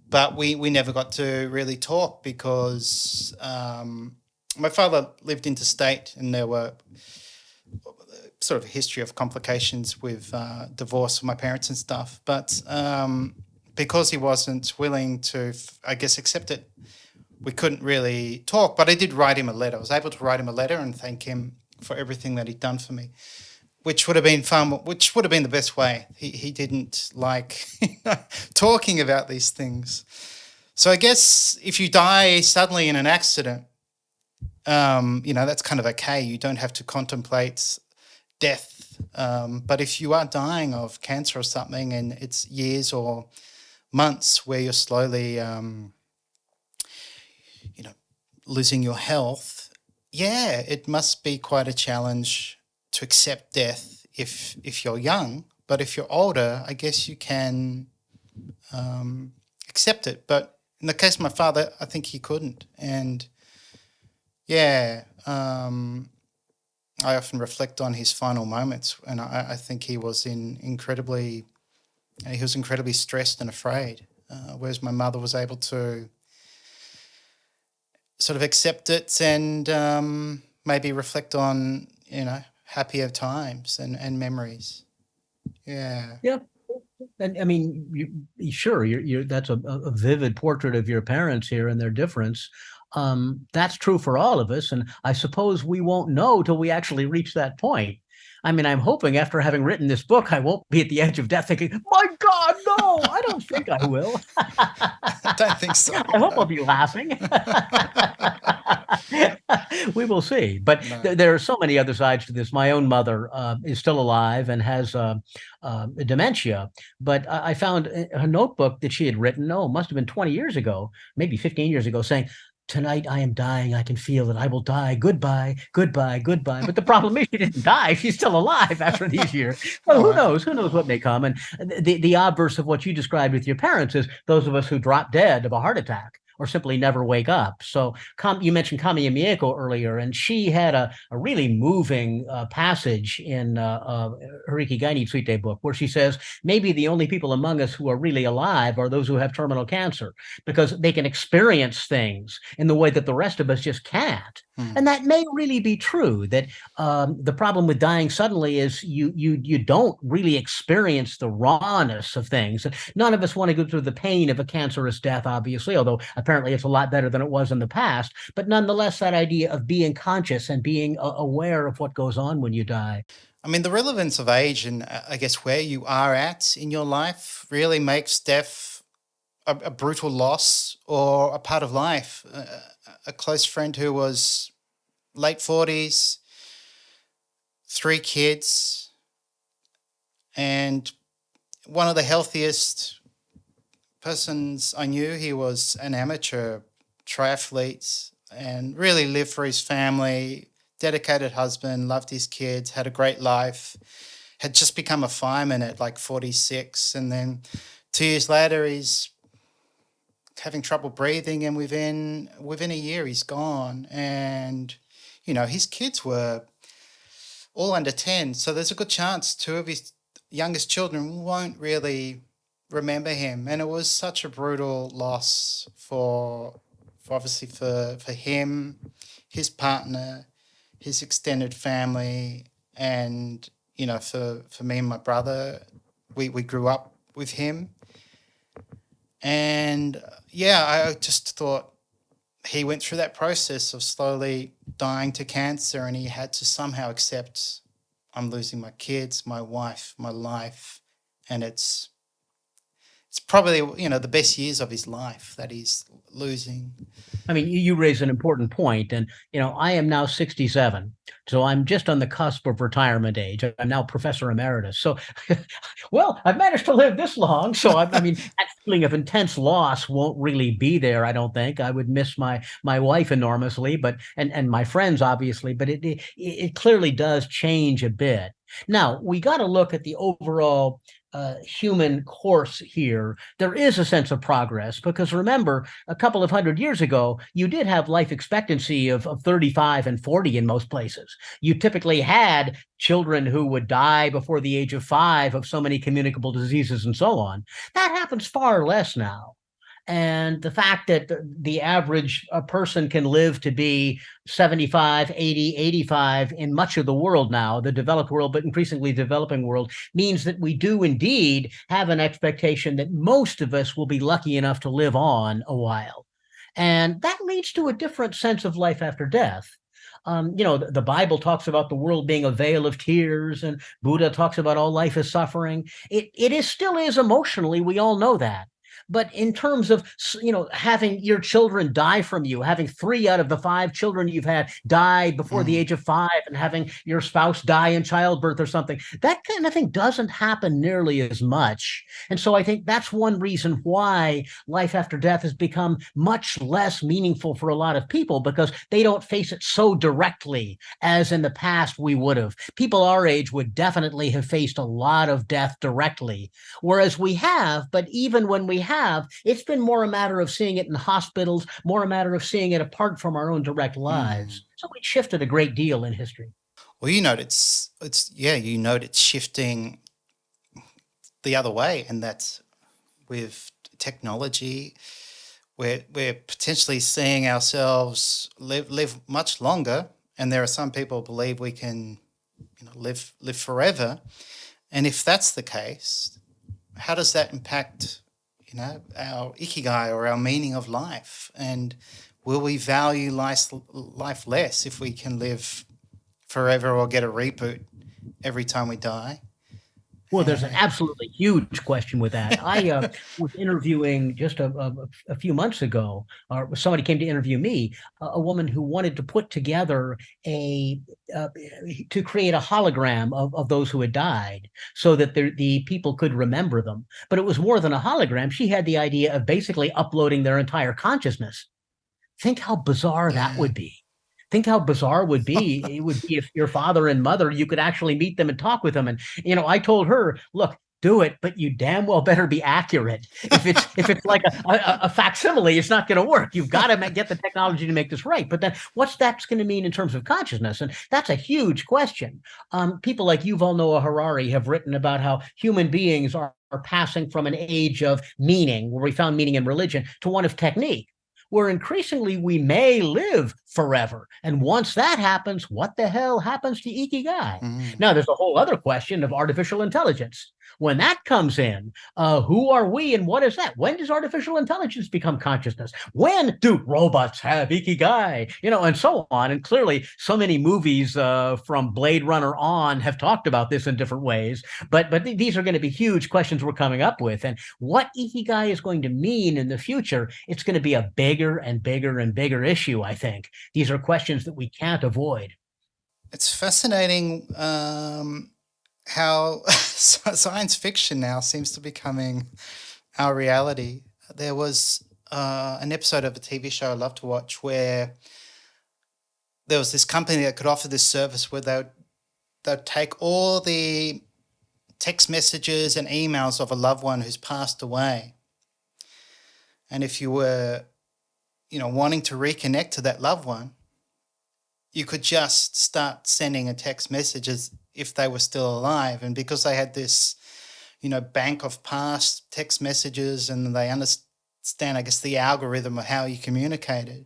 But we never got to really talk, because my father lived interstate, and there were sort of a history of complications with divorce of my parents and stuff. But because he wasn't willing to, I guess, accept it, we couldn't really talk. But I did write him a letter. I was able to write him a letter and thank him for everything that he'd done for me, which would have been fun, which would have been the best way. He didn't like talking about these things. So I guess if you die suddenly in an accident, that's kind of okay. You don't have to contemplate death. But if you are dying of cancer or something, and it's years or months where you're slowly, losing your health, it must be quite a challenge to accept death if you're young. But if you're older, I guess you can accept it. But in the case of my father, I think he couldn't. And I often reflect on his final moments, and I think he was incredibly stressed and afraid, whereas my mother was able to sort of accept it and maybe reflect on, happier times and memories. Yeah. Yeah. And I mean, you're that's a vivid portrait of your parents here and their difference. That's true for all of us. And I suppose we won't know till we actually reach that point. I mean, I'm hoping after having written this book, I won't be at the edge of death thinking, my God, no, I don't think I will. I don't think so. I hope I'll be laughing. We will see. But No. there are so many other sides to this. My own mother is still alive and has dementia. But I found a notebook that she had written, must have been 20 years ago, maybe 15 years ago, saying, tonight I am dying. I can feel that I will die. Goodbye, goodbye, goodbye. But the problem is she didn't die. She's still alive after these years. Well, All who right. knows? Who knows what may come? And the obverse of what you described with your parents is those of us who drop dead of a heart attack or simply never wake up. So you mentioned Kami Mieko earlier, and she had a really moving passage in her Ikigai Nitsuite book where she says, maybe the only people among us who are really alive are those who have terminal cancer, because they can experience things in the way that the rest of us just can't. And that may really be true, that the problem with dying suddenly is you don't really experience the rawness of things. None of us want to go through the pain of a cancerous death, obviously, although apparently it's a lot better than it was in the past. But nonetheless, that idea of being conscious and being aware of what goes on when you die. I mean, the relevance of age and I guess where you are at in your life really makes death a brutal loss or a part of life. A close friend who was late 40s, 3 kids, and one of the healthiest persons I knew. He was an amateur triathlete and really lived for his family, dedicated husband, loved his kids, had a great life, had just become a fireman at like 46. And then 2 years later, he's having trouble breathing, and within a year, he's gone. And, his kids were all under 10. So there's a good chance 2 of his youngest children won't really remember him. And it was such a brutal loss for obviously for him, his partner, his extended family, and for me and my brother, we grew up with him. And I just thought he went through that process of slowly dying to cancer, and he had to somehow accept, I'm losing my kids, my wife, my life, and it's probably the best years of his life that he's losing. I mean, you raise an important point, and I am now 67, so I'm just on the cusp of retirement age. I'm now professor emeritus. So, well, I've managed to live this long. So, I mean, that feeling of intense loss won't really be there. I don't think. I would miss my wife enormously, but and my friends obviously, but it clearly does change a bit. Now we got to look at the overall human course here. There is a sense of progress because remember, a couple of 100 years ago, you did have life expectancy of 35 and 40 in most places. You typically had children who would die before the age of 5 of so many communicable diseases and so on. That happens far less now. And the fact that the average person can live to be 75, 80, 85 in much of the world now, the developed world, but increasingly developing world, means that we do indeed have an expectation that most of us will be lucky enough to live on a while. And that leads to a different sense of life after death. The Bible talks about the world being a vale of tears, and Buddha talks about all life is suffering. It still is emotionally, we all know that. But in terms of, having your children die from you, having 3 out of the 5 children you've had die before the age of 5, and having your spouse die in childbirth or something, that kind of thing doesn't happen nearly as much. And so I think that's one reason why life after death has become much less meaningful for a lot of people, because they don't face it so directly as in the past we would have. People our age would definitely have faced a lot of death directly, whereas we have, but even when we have, it's been more a matter of seeing it in hospitals, more a matter of seeing it apart from our own direct lives. So it shifted a great deal in history. Well, it's shifting the other way, and that's with technology. We're potentially seeing ourselves live much longer, and there are some people who believe we can live forever. And if that's the case, how does that impact our ikigai or our meaning of life? And will we value life less if we can live forever or get a reboot every time we die? Well, there's an And absolutely huge question with that. I was interviewing just a few months ago, or somebody came to interview me, a woman who wanted to put together a uh, to create a hologram of those who had died, so that the people could remember them. But it was more than a hologram. She had the idea of basically uploading their entire consciousness. Think how bizarre that yeah, would be. Think how bizarre it would be if your father and mother, you could actually meet them and talk with them. And I told her, look, do it, but you damn well better be accurate. If it's like a facsimile, it's not going to work. You've got to get the technology to make this right. But then, what's that's going to mean in terms of consciousness? And that's a huge question. People like Yuval Noah Harari have written about how human beings are passing from an age of meaning, where we found meaning in religion, to one of technique, where increasingly we may live forever. And once that happens, what the hell happens to Ikigai? mm, Now, there's a whole other question of artificial intelligence. When that comes in, who are we and what is that? When does artificial intelligence become consciousness? When do robots have Ikigai? And so on. And clearly, so many movies from Blade Runner on have talked about this in different ways. But these are going to be huge questions we're coming up with. And what Ikigai is going to mean in the future, it's going to be a bigger and bigger and bigger issue, I think. These are questions that we can't avoid. it's fascinating how science fiction now seems to be becoming our reality. There was an episode of a TV show I love to watch where there was this company that could offer this service where they'd take all the text messages and emails of a loved one who's passed away. And if you were, wanting to reconnect to that loved one, you could just start sending a text message as if they were still alive. And because they had this, bank of past text messages and they understand, I guess, the algorithm of how you communicated,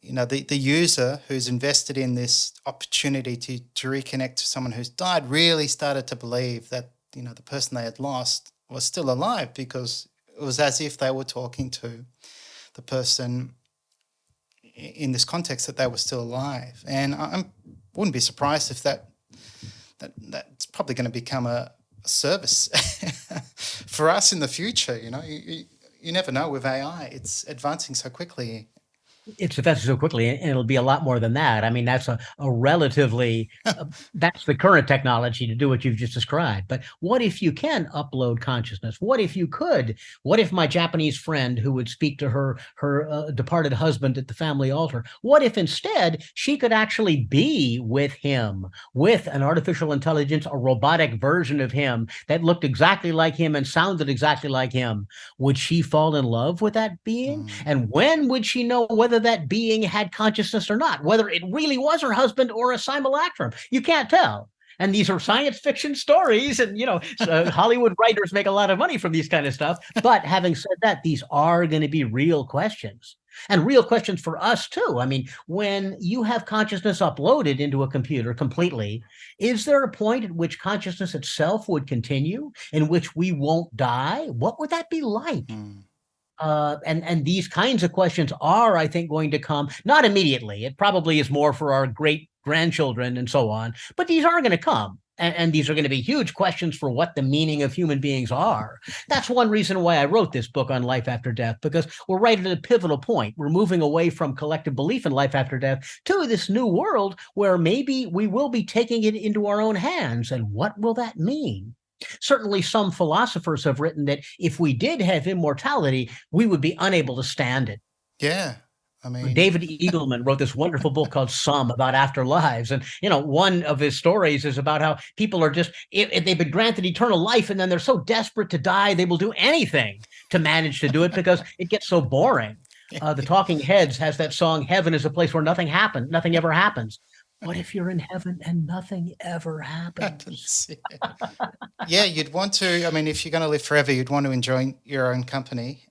the user who's invested in this opportunity to reconnect to someone who's died really started to believe that, the person they had lost was still alive, because it was as if they were talking to the person in this context, that they were still alive. And I wouldn't be surprised if that's probably going to become a service for us in the future. You never know with AI. It's advancing so quickly. It's advancing so quickly, and it'll be a lot more than that. I mean, that's a relatively that's the current technology to do what you've just described. But what if you can upload consciousness? What if my Japanese friend who would speak to her departed husband at the family altar, what if instead she could actually be with him, with an artificial intelligence, a robotic version of him that looked exactly like him and sounded exactly like him? Would she fall in love with that being? And when would she know whether that being had consciousness or not, whether it really was her husband or a simulacrum? You can't tell. And these are science fiction stories, and Hollywood writers make a lot of money from these kind of stuff. But having said that, these are going to be real questions, and real questions for us too. I mean, when you have consciousness uploaded into a computer completely, is there a point at which consciousness itself would continue, in which we won't die? What would that be like? And these kinds of questions are, I think, going to come, not immediately. It probably is more for our great grandchildren and so on, but these are going to come. And these are going to be huge questions for what the meaning of human beings are. That's one reason why I wrote this book on life after death, because we're right at a pivotal point. We're moving away from collective belief in life after death to this new world where maybe we will be taking it into our own hands. And what will that mean? Certainly, some philosophers have written that if we did have immortality, we would be unable to stand it. Yeah. I mean, David Eagleman wrote this wonderful book called Some, about afterlives. And, one of his stories is about how people are just, if they've been granted eternal life and then they're so desperate to die, they will do anything to manage to do it because it gets so boring. The Talking Heads has that song, "Heaven is a place where nothing ever happens." What if you're in heaven and nothing ever happens? Yeah, you'd want to. I mean, if you're going to live forever, you'd want to enjoy your own company.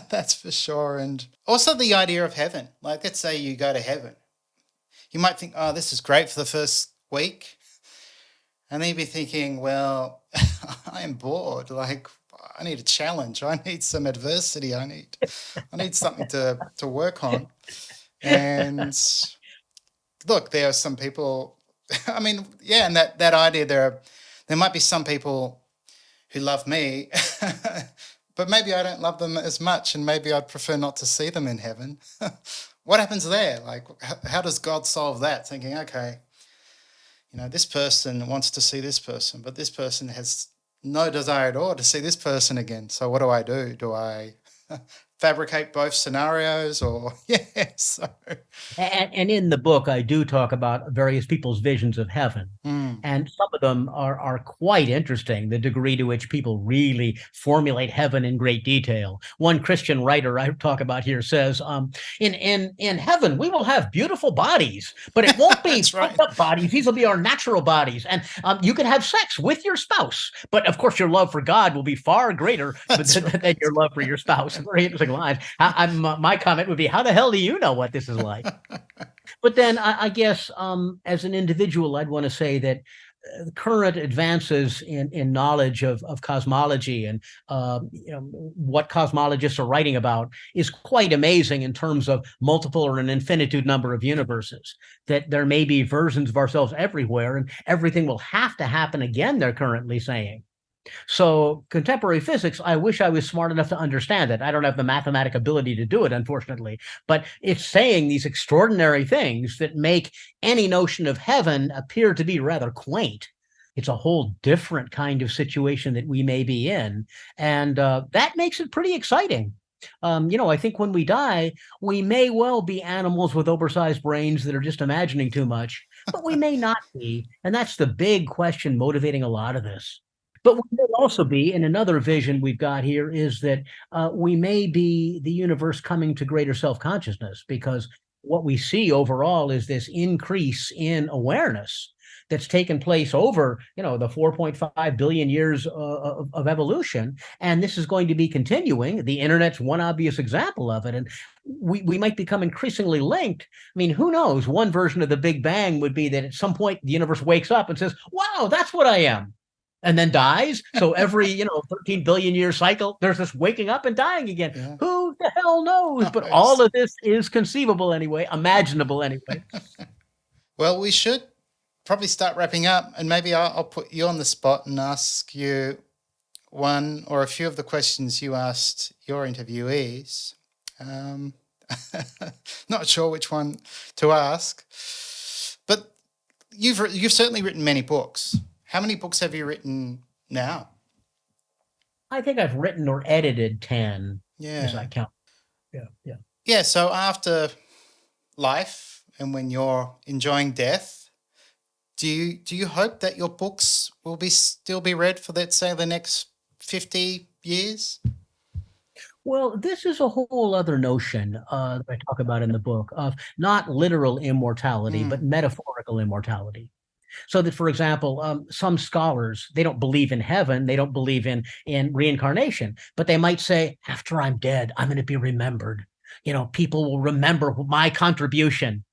That's for sure. And also the idea of heaven. Like, let's say you go to heaven. You might think, oh, this is great for the first week. And then you'd be thinking, well, I am bored. Like, I need a challenge. I need some adversity. I need something to work on. And look, there are some people I mean, yeah, and that idea there might be some people who love me, but maybe I don't love them as much, and maybe I'd prefer not to see them in heaven. What happens there? Like, how does God solve that? Thinking, okay, this person wants to see this person, but this person has no desire at all to see this person again. So what do? Do I fabricate both scenarios, or yeah? So And in the book, I do talk about various people's visions of heaven. And some of them are quite interesting, the degree to which people really formulate heaven in great detail. One Christian writer I talk about here says, in heaven, we will have beautiful bodies, but it won't be right. up bodies. These will be our natural bodies. And you can have sex with your spouse. But of course, your love for God will be far greater than your love for your spouse. Very interesting line. My comment would be, how the hell do you know what this is like? But then I guess as an individual, I'd want to say that current advances in knowledge of cosmology and what cosmologists are writing about is quite amazing in terms of multiple or an infinitude number of universes, that there may be versions of ourselves everywhere and everything will have to happen again, they're currently saying. So contemporary physics, I wish I was smart enough to understand it. I don't have the mathematic ability to do it, unfortunately, but it's saying these extraordinary things that make any notion of heaven appear to be rather quaint. It's a whole different kind of situation that we may be in. And that makes it pretty exciting. I think when we die, we may well be animals with oversized brains that are just imagining too much, but we may not be. And that's the big question motivating a lot of this. But what may also be, and another vision we've got here, is that we may be the universe coming to greater self-consciousness, because what we see overall is this increase in awareness that's taken place over, the 4.5 billion years of evolution. And this is going to be continuing. The internet's one obvious example of it. And we might become increasingly linked. I mean, who knows? One version of the Big Bang would be that at some point the universe wakes up and says, wow, that's what I am. And then dies. So every 13 billion year cycle, there's this waking up and dying again. Yeah. Who the hell knows? But all of this is conceivable anyway, imaginable anyway. Well, we should probably start wrapping up, and maybe I'll put you on the spot and ask you one or a few of the questions you asked your interviewees. Not sure which one to ask, but you've certainly written many books. How many books have you written now? I think I've written or edited 10, as I count. Yeah. Yeah, so after life and when you're enjoying death, do you hope that your books will still be read for, let's say, the next 50 years? Well, this is a whole other notion that I talk about in the book of not literal immortality, but metaphorical immortality. So that, for example, some scholars, they don't believe in heaven, they don't believe in reincarnation, but they might say, after I'm dead, I'm going to be remembered. People will remember my contribution.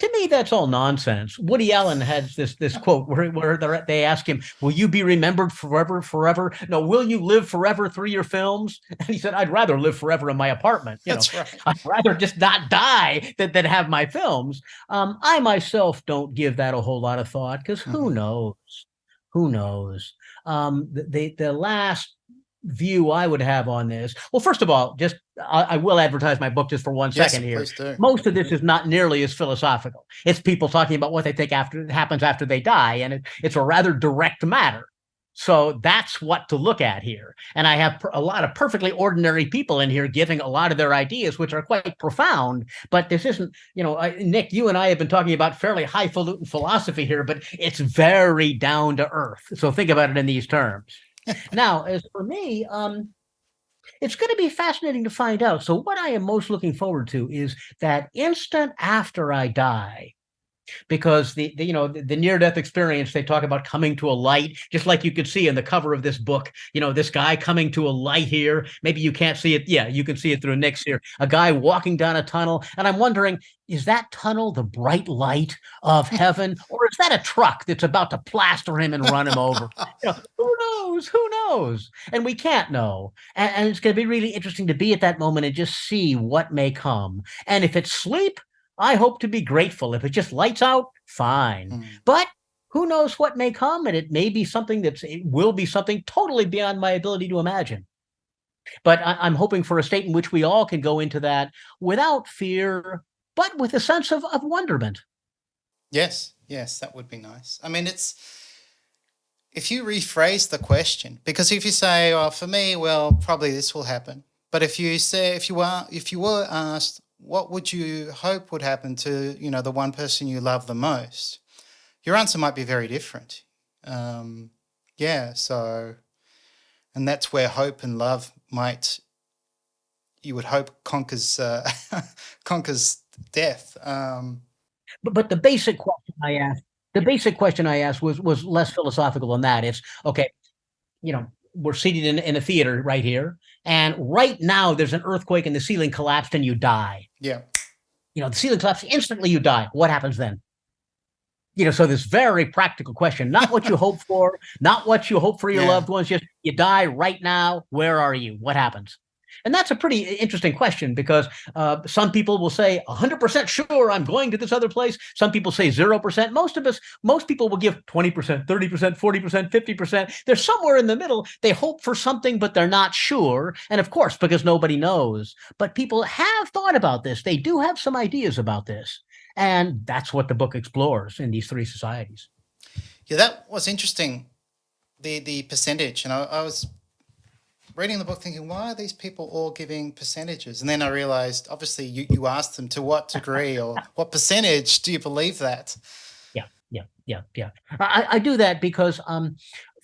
To me, that's all nonsense. Woody Allen has this quote where they ask him, will you be remembered forever? No, will you live forever through your films? And he said, I'd rather live forever in my apartment. That's right. I'd rather just not die than have my films. I myself don't give that a whole lot of thought, because who knows? Who knows? The last view I would have on this. Well, first of all, just I will advertise my book just for 1 second here. Most of this is not nearly as philosophical. It's people talking about what they think happens after they die, and it's a rather direct matter. So that's what to look at here. And I have a lot of perfectly ordinary people in here giving a lot of their ideas, which are quite profound. But this isn't, Nick, you and I have been talking about fairly highfalutin philosophy here, but it's very down to earth. So think about it in these terms. Now, as for me, it's going to be fascinating to find out. So what I am most looking forward to is that instant after I die, because the near-death experience, they talk about coming to a light, just like you could see in the cover of this book, this guy coming to a light here. Maybe you can't see it. Yeah, you can see it through Nick's here. A guy walking down a tunnel. And I'm wondering, is that tunnel the bright light of heaven? Or is that a truck that's about to plaster him and run him over? Who knows? Who knows? And we can't know. And it's going to be really interesting to be at that moment and just see what may come. And if it's sleep, I hope to be grateful. If it just lights out, fine. But who knows what may come, and it may be something it will be something totally beyond my ability to imagine. But I'm hoping for a state in which we all can go into that without fear, but with a sense of wonderment. Yes, that would be nice. I mean, if you rephrase the question, because if you say, "Oh, for me, well, probably this will happen," but if you were asked, what would you hope would happen to the one person you love the most, your answer might be very different. So, and that's where hope and love you would hope conquers conquers death. But the basic question I asked was less philosophical than that. It's okay, we're seated in a theater right here, and right now there's an earthquake and the ceiling collapsed and you die. Yeah. The ceiling collapsed, instantly you die. What happens then? So this very practical question, not what you hope for, not what you hope for your loved ones, just you die right now. Where are you? What happens? And that's a pretty interesting question, because some people will say 100% sure I'm going to this other place. Some people say 0%. Most people will give 20%, 30%, 40%, 50%. They're somewhere in the middle. They hope for something, but they're not sure. And of course, because nobody knows. But people have thought about this. They do have some ideas about this. And that's what the book explores in these three societies. Yeah, that was interesting, the percentage. And I was reading the book thinking, why are these people all giving percentages? And then I realized, obviously, you asked them to what degree or what percentage do you believe that? Yeah. I do that because,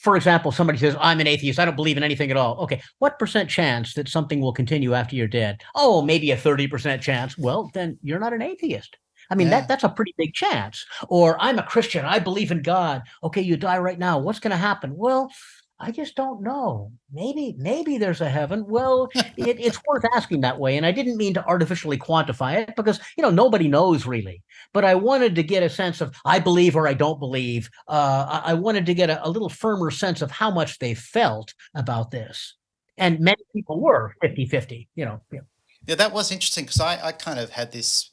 for example, somebody says, I'm an atheist, I don't believe in anything at all. Okay, what percent chance that something will continue after you're dead? Oh, maybe a 30% chance. Well, then you're not an atheist. I mean, that's a pretty big chance. Or I'm a Christian, I believe in God. Okay, you die right now. What's going to happen? Well, I just don't know. Maybe there's a heaven. Well, it's worth asking that way. And I didn't mean to artificially quantify it, because, nobody knows really. But I wanted to get a sense of I believe or I don't believe. I wanted to get a little firmer sense of how much they felt about this. And many people were 50-50, Yeah, that was interesting, because I kind of had this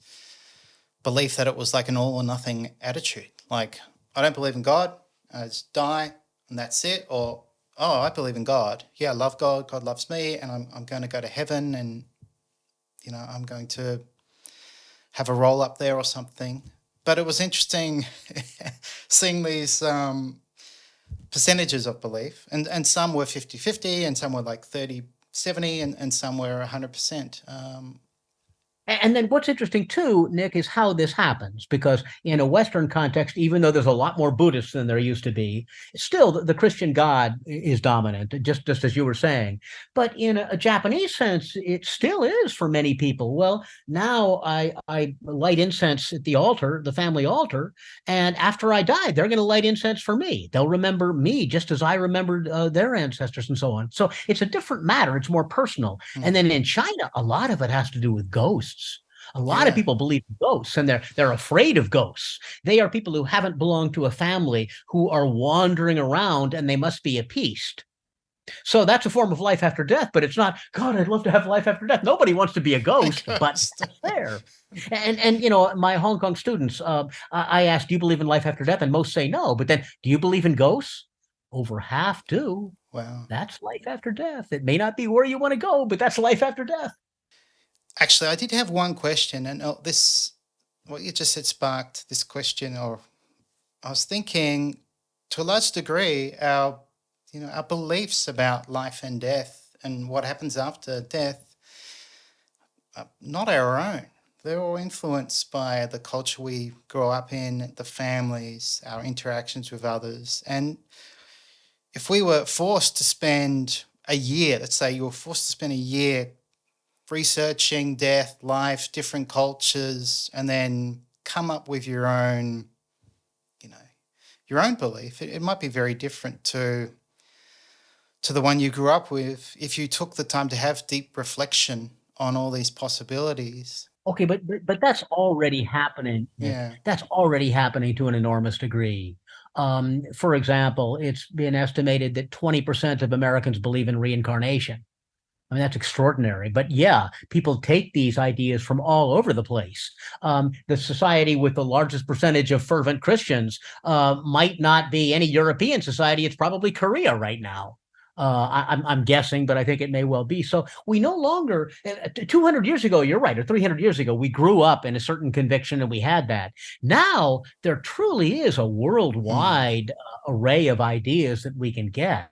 belief that it was like an all or nothing attitude. Like, I don't believe in God, I just die and that's it. Or, oh, I believe in God. Yeah, I love God. God loves me, and I'm going to go to heaven, and I'm going to have a roll up there or something. But it was interesting seeing these percentages of belief, and some were 50-50, and some were like 30-70, and some were 100%. And then what's interesting too, Nick, is how this happens, because in a Western context, even though there's a lot more Buddhists than there used to be, still the Christian God is dominant, just as you were saying. But in a Japanese sense, it still is for many people. Well, now I light incense at the altar, the family altar, and after I die, they're going to light incense for me. They'll remember me just as I remembered their ancestors and so on. So it's a different matter. It's more personal. Mm-hmm. And then in China, a lot of it has to do with ghosts. A lot of people believe in ghosts, and they're afraid of ghosts. They are people who haven't belonged to a family, who are wandering around, and they must be appeased. So that's a form of life after death, but it's not, God, I'd love to have life after death. Nobody wants to be a ghost, but it's there. And my Hong Kong students, I asked, do you believe in life after death? And most say no. But then, do you believe in ghosts? Over half do. Wow. That's life after death. It may not be where you want to go, but that's life after death. Actually, I did have one question, and what you just said sparked this question. Or I was thinking, to a large degree, our beliefs about life and death and what happens after death are not our own. They're all influenced by the culture we grow up in, the families, our interactions with others. And if we were forced to spend a year, let's say you were forced to spend a year researching death, life, different cultures, and then come up with your own belief, it might be very different to the one you grew up with if you took the time to have deep reflection on all these possibilities. Okay, but that's already happening. Yeah, that's already happening to an enormous degree. For example, it's been estimated that 20% of Americans believe in reincarnation. I mean, that's extraordinary. But yeah, people take these ideas from all over the place. The society with the largest percentage of fervent Christians might not be any European society. It's probably Korea right now. I'm guessing, but I think it may well be. So we no longer, 200 years ago, you're right, or 300 years ago, we grew up in a certain conviction and we had that. Now there truly is a Mm. worldwide array of ideas that we can get.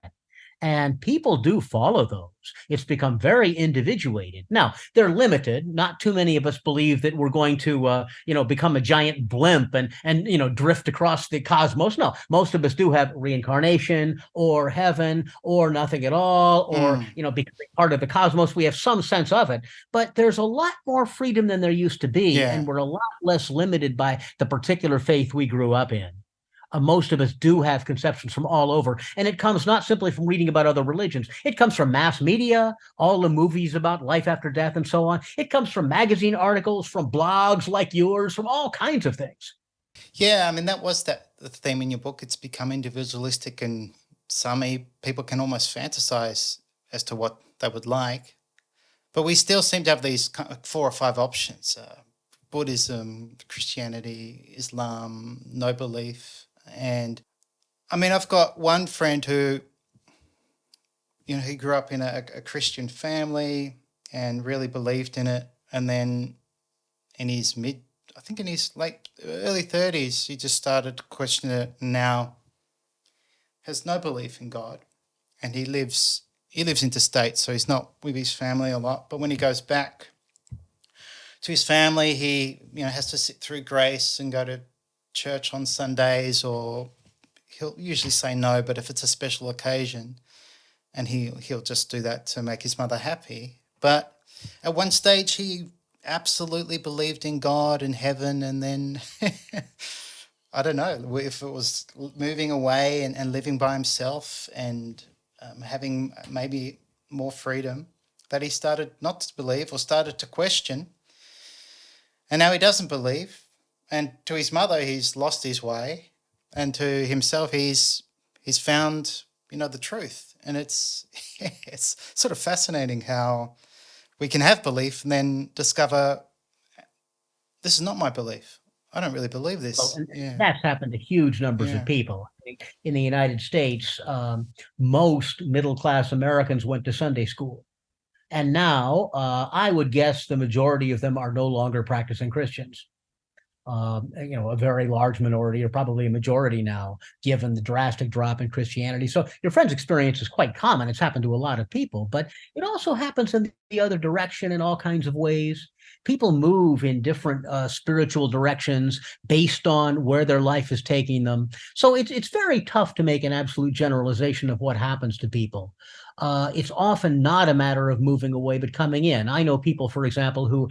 And people do follow those. It's become very individuated. Now, they're limited. Not too many of us believe that we're going to, become a giant blimp and drift across the cosmos. No, most of us do have reincarnation or heaven or nothing at all, or, Mm. becoming part of the cosmos. We have some sense of it, but there's a lot more freedom than there used to be. Yeah. And we're a lot less limited by the particular faith we grew up in. Most of us do have conceptions from all over. And it comes not simply from reading about other religions, it comes from mass media, all the movies about life after death and so on. It comes from magazine articles, from blogs like yours, from all kinds of things. Yeah, I mean, that was the theme in your book. It's become individualistic, and some people can almost fantasize as to what they would like. But we still seem to have these 4 or 5 options: Buddhism, Christianity, Islam, no belief. And I mean, I've got one friend who, he grew up in a Christian family and really believed in it. And then in his in his early 30s, he just started to question it, and now has no belief in God. And he lives interstate, so he's not with his family a lot. But when he goes back to his family, he has to sit through grace and go to church on Sundays, or he'll usually say no, but if it's a special occasion, and he'll just do that to make his mother happy. But at one stage, he absolutely believed in God and heaven, and then I don't know if it was moving away and living by himself and having maybe more freedom, that he started not to believe or started to question, and now he doesn't believe. And to his mother, he's lost his way, and to himself, he's found the truth. And it's it's sort of fascinating how we can have belief and then discover this is not my belief. I don't really believe Well, this. and Yeah, that's happened to huge numbers of yeah. people. I think in the United States, most middle class Americans went to Sunday school. And now I would guess the majority of them are no longer practicing Christians. A very large minority, or probably a majority now, given the drastic drop in Christianity. So your friend's experience is quite common. It's happened to a lot of people, but it also happens in the other direction in all kinds of ways. People move in different spiritual directions based on where their life is taking them. So it's very tough to make an absolute generalization of what happens to people. It's often not a matter of moving away, but coming in. I know people, for example, who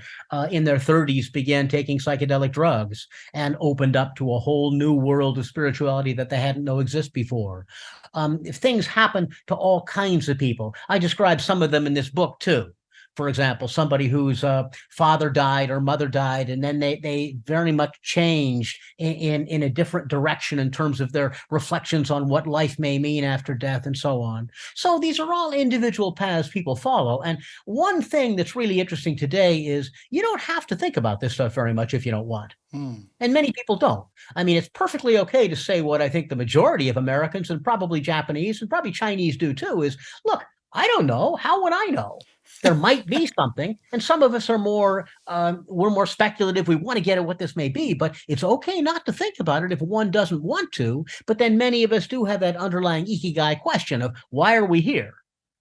in their 30s began taking psychedelic drugs and opened up to a whole new world of spirituality that they hadn't known exist before. If things happen to all kinds of people, I describe some of them in this book too. For example, somebody whose father died or mother died, and then they very much changed in a different direction in terms of their reflections on what life may mean after death and so on. So these are all individual paths people follow. And one thing that's really interesting today is you don't have to think about this stuff very much if you don't want. Hmm. And many people don't. I mean, it's perfectly okay to say what I think the majority of Americans and probably Japanese and probably Chinese do too is, look, I don't know. How would I know? There might be something, and some of us are we're more speculative. We want to get at what this may be, but it's okay not to think about it if one doesn't want to. But then many of us do have that underlying Ikigai question of why are we here?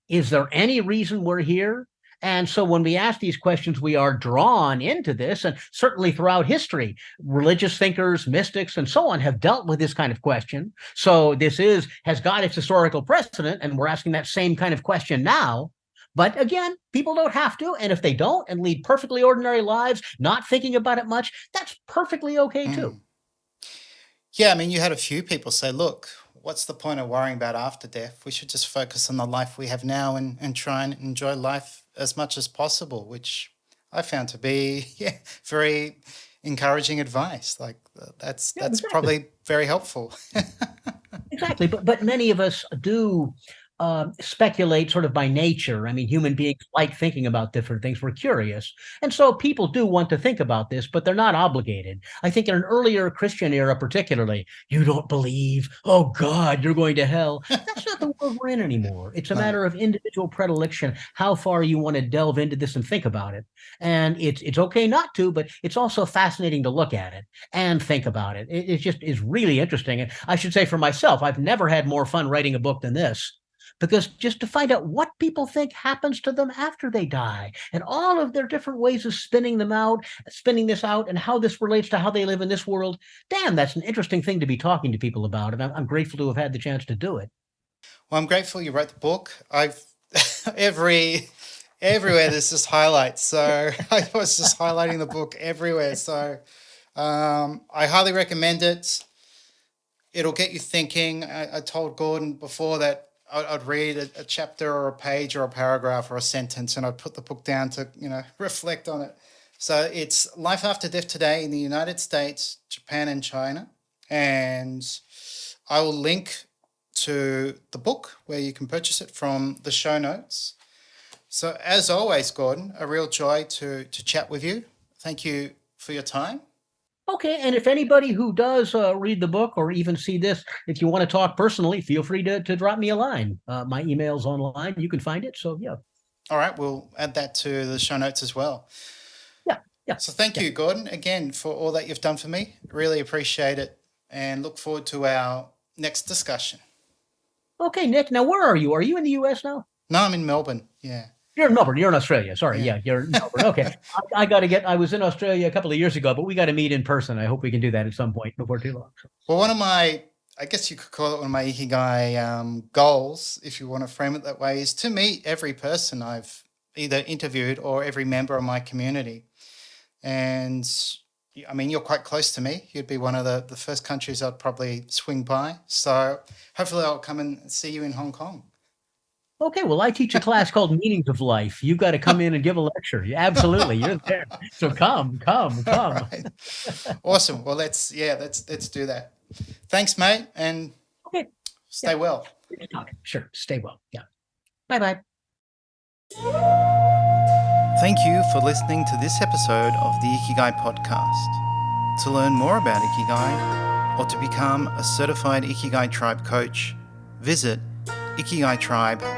Is there any reason we're here? And so when we ask these questions, we are drawn into this. And certainly throughout history, religious thinkers, mystics, and so on have dealt with this kind of question. So has got its historical precedent, and we're asking that same kind of question now. But again, people don't have to. And if they don't and lead perfectly ordinary lives, not thinking about it much, that's perfectly okay too. Hmm. Yeah, I mean, you had a few people say, look, what's the point of worrying about after death? We should just focus on the life we have now and try and enjoy life as much as possible, which I found to be very encouraging advice. Like Yeah, that's exactly. probably very helpful. Exactly. But many of us do speculate sort of by nature. I mean, human beings like thinking about different things. We're curious. And so people do want to think about this, but they're not obligated. I think in an earlier Christian era, particularly, you don't believe, oh God, you're going to hell. That's not the world we're in anymore. It's a No. matter of individual predilection, how far you want to delve into this and think about it. And it's okay not to, but it's also fascinating to look at it and think about it. It just is really interesting. And I should say for myself, I've never had more fun writing a book than this. Because just to find out what people think happens to them after they die and all of their different ways of spinning this out, and how this relates to how they live in this world. Damn, that's an interesting thing to be talking to people about. And I'm grateful to have had the chance to do it. Well, I'm grateful you wrote the book. I've everywhere there's just highlights. So I was just highlighting the book everywhere. So I highly recommend it. It'll get you thinking. I told Gordon before that I'd read a chapter or a page or a paragraph or a sentence, and I'd put the book down to, reflect on it. So it's Life After Death Today in the United States, Japan, and China. And I will link to the book where you can purchase it from the show notes. So as always, Gordon, a real joy to chat with you. Thank you for your time. Okay, and if anybody who does read the book or even see this, if you want to talk personally, feel free to drop me a line. My email's online. You can find it. So, yeah. All right, we'll add that to the show notes as well. Yeah. So thank you, Gordon, again, for all that you've done for me. Really appreciate it, and look forward to our next discussion. Okay, Nick, now where are you? Are you in the U.S. now? No, I'm in Melbourne, yeah. You're in Melbourne. You're in Australia. Sorry. Yeah. You're in Melbourne. Okay. I was in Australia a couple of years ago, but we got to meet in person. I hope we can do that at some point before too long. Well, one of my, I guess you could call it one of my Ikigai goals, if you want to frame it that way, is to meet every person I've either interviewed or every member of my community. And I mean, you're quite close to me. You'd be one of the first countries I'd probably swing by. So hopefully I'll come and see you in Hong Kong. Okay, well, I teach a class called Meanings of Life. You've got to come in and give a lecture. Absolutely, you're there. So come. Right. Awesome. Well, let's do that. Thanks, mate, and okay, stay well. Sure, stay well. Yeah. Bye. Thank you for listening to this episode of the Ikigai Podcast. To learn more about Ikigai or to become a certified Ikigai Tribe coach, visit ikigaitribe.com.